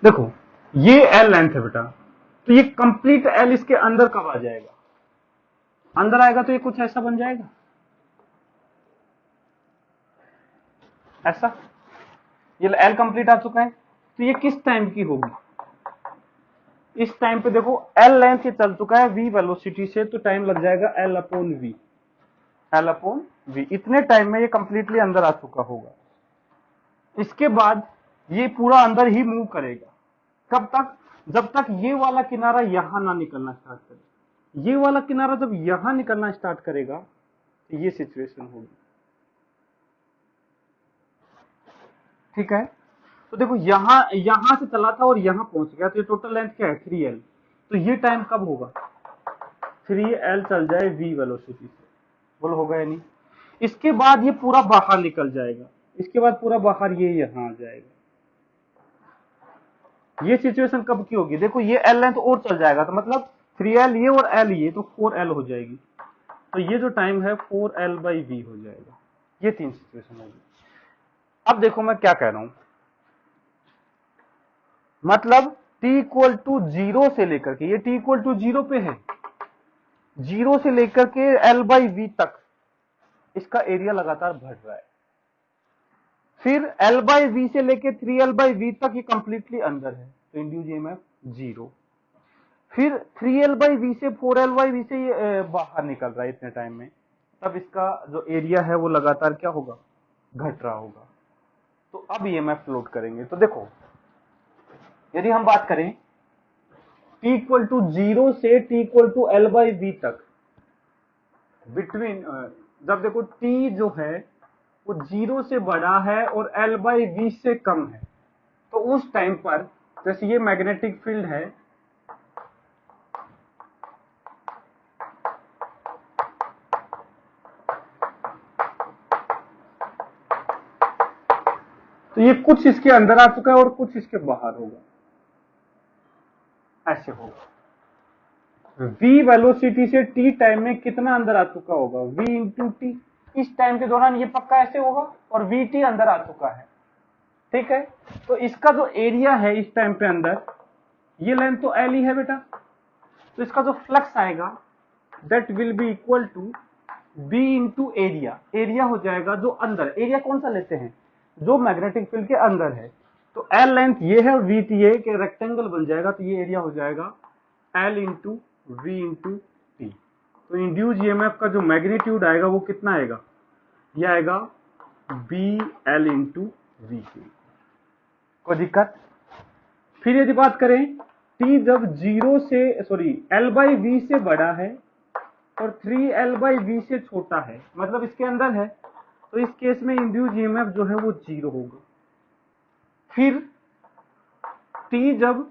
देखो ये एल लेंथ है बेटा, तो ये कंप्लीट एल इसके अंदर कब आ जाएगा, अंदर आएगा तो ये कुछ ऐसा बन जाएगा, ऐसा। ये एल कंप्लीट आ चुका है, तो ये किस टाइम की होगी, इस टाइम पे देखो एल लेंथ ये चल चुका है वी वेलोसिटी से, तो टाइम लग जाएगा L upon V, L upon V. इतने टाइम में ये कंप्लीटली अंदर आ चुका होगा। इसके बाद ये पूरा अंदर ही मूव करेगा, कब तक, जब तक ये वाला किनारा यहां ना निकलना स्टार्ट करे। ये वाला किनारा जब यहां निकलना स्टार्ट करेगा तो ये सिचुएशन होगी, ठीक है। तो देखो यहां से चला था और यहां पहुंच गया, तो ये टोटल लेंथ क्या है 3l। तो ये टाइम कब होगा, 3l चल जाए v वेलोसिटी से, बोलो होगा या नहीं। इसके बाद ये पूरा बाहर निकल जाएगा, इसके बाद पूरा बाहर ये यहां आ जाएगा। ये सिचुएशन कब की होगी, देखो ये l लेंथ और चल जाएगा, तो मतलब 3l ये और l ये, तो 4l हो जाएगी। तो ये जो टाइम है 4l/v हो जाएगा। ये तीन सिचुएशन होगी। अब देखो मैं क्या कह रहा हूं, मतलब t इक्वल टू 0 से लेकर के, ये t इक्वल टू 0 पे है, 0 से लेकर के l/v तक इसका एरिया लगातार बढ़ रहा है। फिर l/v से लेकर 3l/v तक ये कंप्लीटली अंदर है, तो इंड्यूस ईएमएफ 0। फिर 3l/v से 4l/v से ये बाहर निकल रहा है इतने टाइम में, तब इसका जो एरिया है वो लगातार क्या होगा, घट रहा होगा। तो अब ईएमएफ प्लॉट करेंगे। तो देखो यदि हम बात करें t इक्वल टू 0 से t इक्वल टू l/v तक, बिटवीन जब देखो t जो है वो 0 से बड़ा है और l/v से कम है, तो उस टाइम पर जैसे ये मैग्नेटिक फील्ड है, तो ये कुछ इसके अंदर आ चुका है और कुछ इसके बाहर होगा, ऐसे होगा। v वेलोसिटी से t टाइम में कितना अंदर आ चुका होगा, v इंटू टी। इस टाइम के दौरान ये पक्का ऐसे होगा और vt अंदर आ चुका है, ठीक है। तो इसका जो एरिया है इस टाइम पे अंदर, ये लेंथ तो l ही है बेटा, तो इसका जो फ्लक्स आएगा that will be equal to b into area. Area हो जाएगा जो अंदर, एरिया कौन सा लेते हैं, जो मैग्नेटिक फील्ड के अंदर है। तो l लेंथ ये है और vt ये के रेक्टेंगल बन जाएगा, तो ये एरिया हो जाएगा l into v into T. तो इंड्यूस ईएमएफ का जो मैग्नीट्यूड आएगा वो कितना आएगा, ये आएगा bl इंटू वी। कोई दिक्कत। फिर यदि बात करें t जब 0 से l/v से बड़ा है और 3l/v से छोटा है, मतलब इसके अंदर है, तो इस केस में इंड्यूस ईएमएफ जो है वो 0 होगा। फिर t जब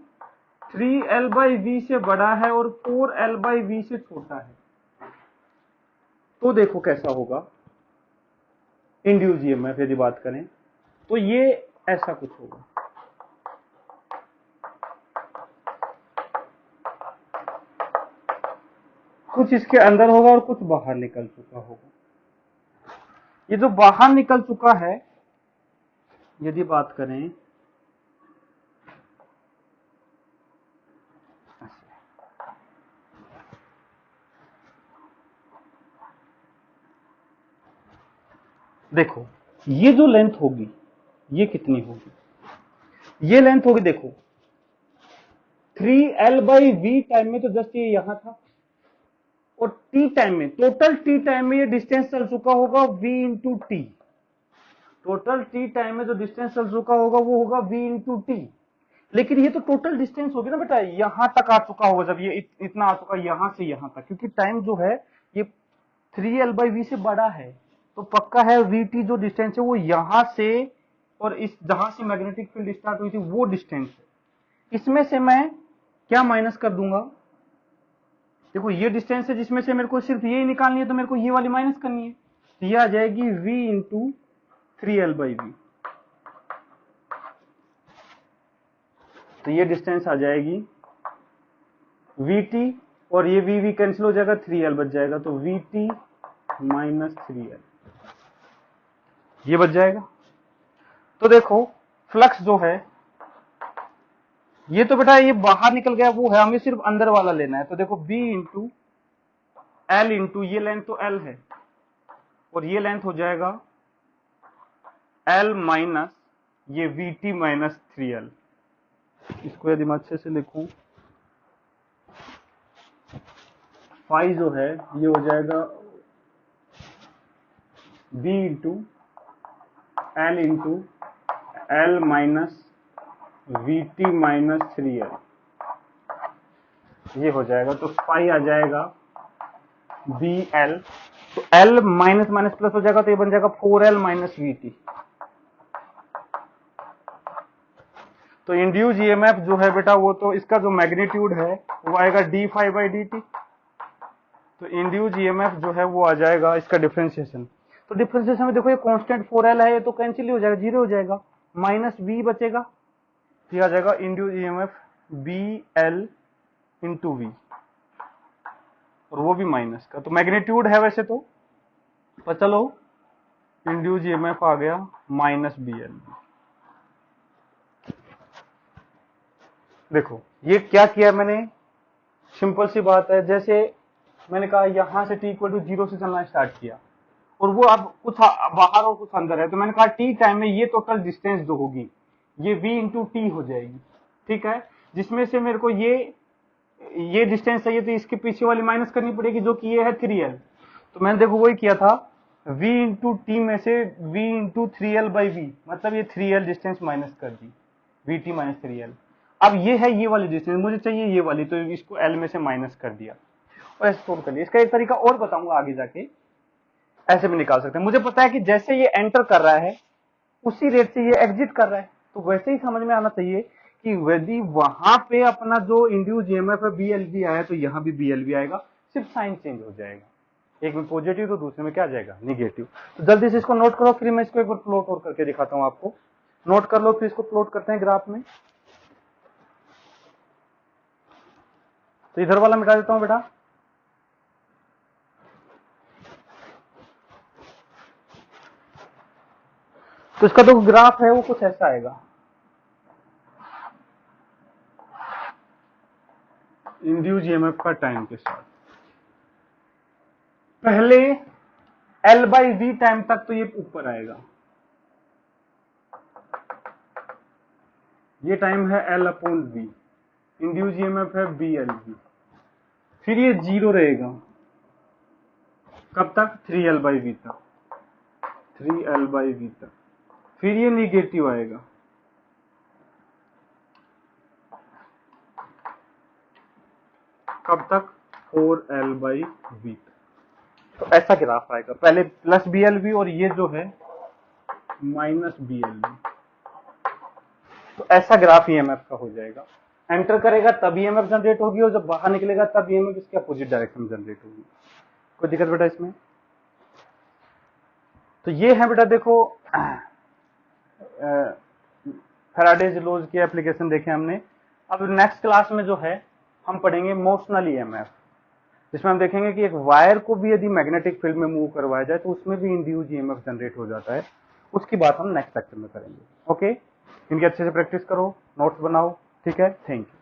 3l/v से बड़ा है और 4l/v से छोटा है, तो देखो कैसा होगा इंड्यूस ईएमएफ। यदि बात करें तो ये ऐसा कुछ होगा, कुछ इसके अंदर होगा और कुछ बाहर निकल चुका होगा। ये जो बाहर निकल चुका है, यदि बात करें देखो, ये जो लेंथ होगी ये कितनी होगी, ये लेंथ होगी देखो 3l/v टाइम में, तो जस्ट ये यहां था, और t टाइम में, टोटल t टाइम में ये डिस्टेंस चल चुका होगा v into T. Total t time में जो डिस्टेंस चल चुका होगा वो होगा v इंटू टी। लेकिन ये तो टोटल डिस्टेंस होगी ना बेटा, यहां तक आ चुका होगा, जब ये इतना आ चुका यहां से यहां तक, क्योंकि टाइम जो है ये 3l/v से बड़ा है, तो पक्का है vt जो डिस्टेंस है वो यहां से और इस जहां से मैग्नेटिक फील्ड स्टार्ट हुई थी वो डिस्टेंस है। इसमें से मैं क्या माइनस कर दूंगा, देखो ये डिस्टेंस है जिसमें से मेरे को सिर्फ ये ही निकालनी है, तो मेरे को ये वाली माइनस करनी है, तो ये आ जाएगी v इंटू 3l/v। तो ये डिस्टेंस आ जाएगी vt, और ये v कैंसिल हो जाएगा, 3l बच जाएगा, तो vt माइनस 3l ये बच जाएगा। तो देखो फ्लक्स जो है ये तो बेटा ये बाहर निकल गया वो है, हमें सिर्फ अंदर वाला लेना है। तो देखो b इंटू एल इंटू ये लेंथ तो l है और ये लेंथ हो जाएगा l माइनस ये vt माइनस 3l। इसको यदि मैं अच्छे से लिखूं, फाई जो है ये हो जाएगा b into L into L minus vt minus 3l, ये हो जाएगा। तो फाई आ जाएगा bl, तो l माइनस माइनस प्लस हो जाएगा, तो ये बन जाएगा 4l माइनस vt। तो इंड्यूस ईएमएफ जो है बेटा वो तो इसका जो मैग्नीट्यूड है वो आएगा d फाई बाई dt। तो इंड्यूस ईएमएफ जो है वो आ जाएगा इसका डिफरेंशिएशन। तो डिफरेंशिएशन में देखो ये कांस्टेंट 4l है, ये तो कैंसिल हो जाएगा, जीरो हो जाएगा, माइनस v बचेगा, ये आ जाएगा induce EMF bl into v, और वो भी माइनस का। तो मैग्नीट्यूड है वैसे तो, पर चलो इंड्यूस ईएमएफ आ गया माइनस bl। देखो ये क्या किया मैंने, सिंपल सी बात है, जैसे मैंने कहा यहां से t इक्वल टू 0 से चलना स्टार्ट किया और वो अब कुछ बाहर और कुछ अंदर है, तो मैंने कहा t टाइम में ये टोटल डिस्टेंस जो होगी ये v इंटू टी हो जाएगी, ठीक है, जिसमें से मेरे को ये डिस्टेंस चाहिए तो इसके पीछे वाली माइनस करनी पड़ेगी जो कि ये है 3l। तो मैंने देखो वही किया था, v इंटू टी में से v इंटू 3l/v, मतलब ये 3l डिस्टेंस माइनस कर दी, vt माइनस 3l। अब ये है ये वाली डिस्टेंस, मुझे चाहिए ये वाली, तो इसको l में से माइनस कर दिया और ऐसे सोल्व कर लिया। इसका एक तरीका और बताऊंगा आगे जाके, ऐसे भी निकाल सकते हैं। मुझे पता है कि जैसे ये एंटर कर रहा है उसी रेट से ये एग्जिट कर रहा है, तो वैसे ही समझ में आना चाहिए कि यदि वहां पे अपना जो इंड्यूस ईएमएफ है BLV आया तो यहाँ भी BLV आएगा, सिर्फ साइन चेंज हो जाएगा, एक में पॉजिटिव तो दूसरे में क्या आ जाएगा निगेटिव। तो जल्दी से इसको नोट करो, फिर मैं इसको एक बार प्लॉट और करके दिखाता हूँ आपको। नोट कर लो, फिर इसको प्लॉट करते हैं ग्राफ में। तो इधर वाला मिटा देता हूं बेटा, तो इसका जो ग्राफ है वो कुछ ऐसा आएगा, इंड्यूस ईएमएफ का टाइम के साथ। पहले l/v टाइम तक तो ये ऊपर आएगा, ये टाइम है l/v, इंड्यूस ईएमएफ है BLV, फिर ये जीरो रहेगा कब तक, 3l/v तक, 3l/v तक, फिर ये निगेटिव आएगा, कब तक, 4l/v तक। तो ऐसा ग्राफ आएगा, पहले प्लस BLV और ये जो है माइनस BLV। तो ऐसा ग्राफ ईएमएफ का हो जाएगा, एंटर करेगा तब ईएमएफ जनरेट होगी और जब बाहर निकलेगा तब ईएमएफ इसके अपोजिट डायरेक्शन में जनरेट होगी। कोई दिक्कत बेटा इसमें? तो ये है बेटा देखो फैराडेज लॉज की एप्लीकेशन देखे हमने। अब नेक्स्ट क्लास में जो है हम पढ़ेंगे मोशनल ईएमएफ, जिसमें हम देखेंगे कि एक वायर को भी यदि मैग्नेटिक फील्ड में मूव करवाया जाए तो उसमें भी इंड्यूस ईएमएफ जनरेट हो जाता है। उसकी बात हम नेक्स्ट लेक्चर में करेंगे। ओके, इनकी अच्छे से प्रैक्टिस करो, नोट्स बनाओ, ठीक है, थैंक यू।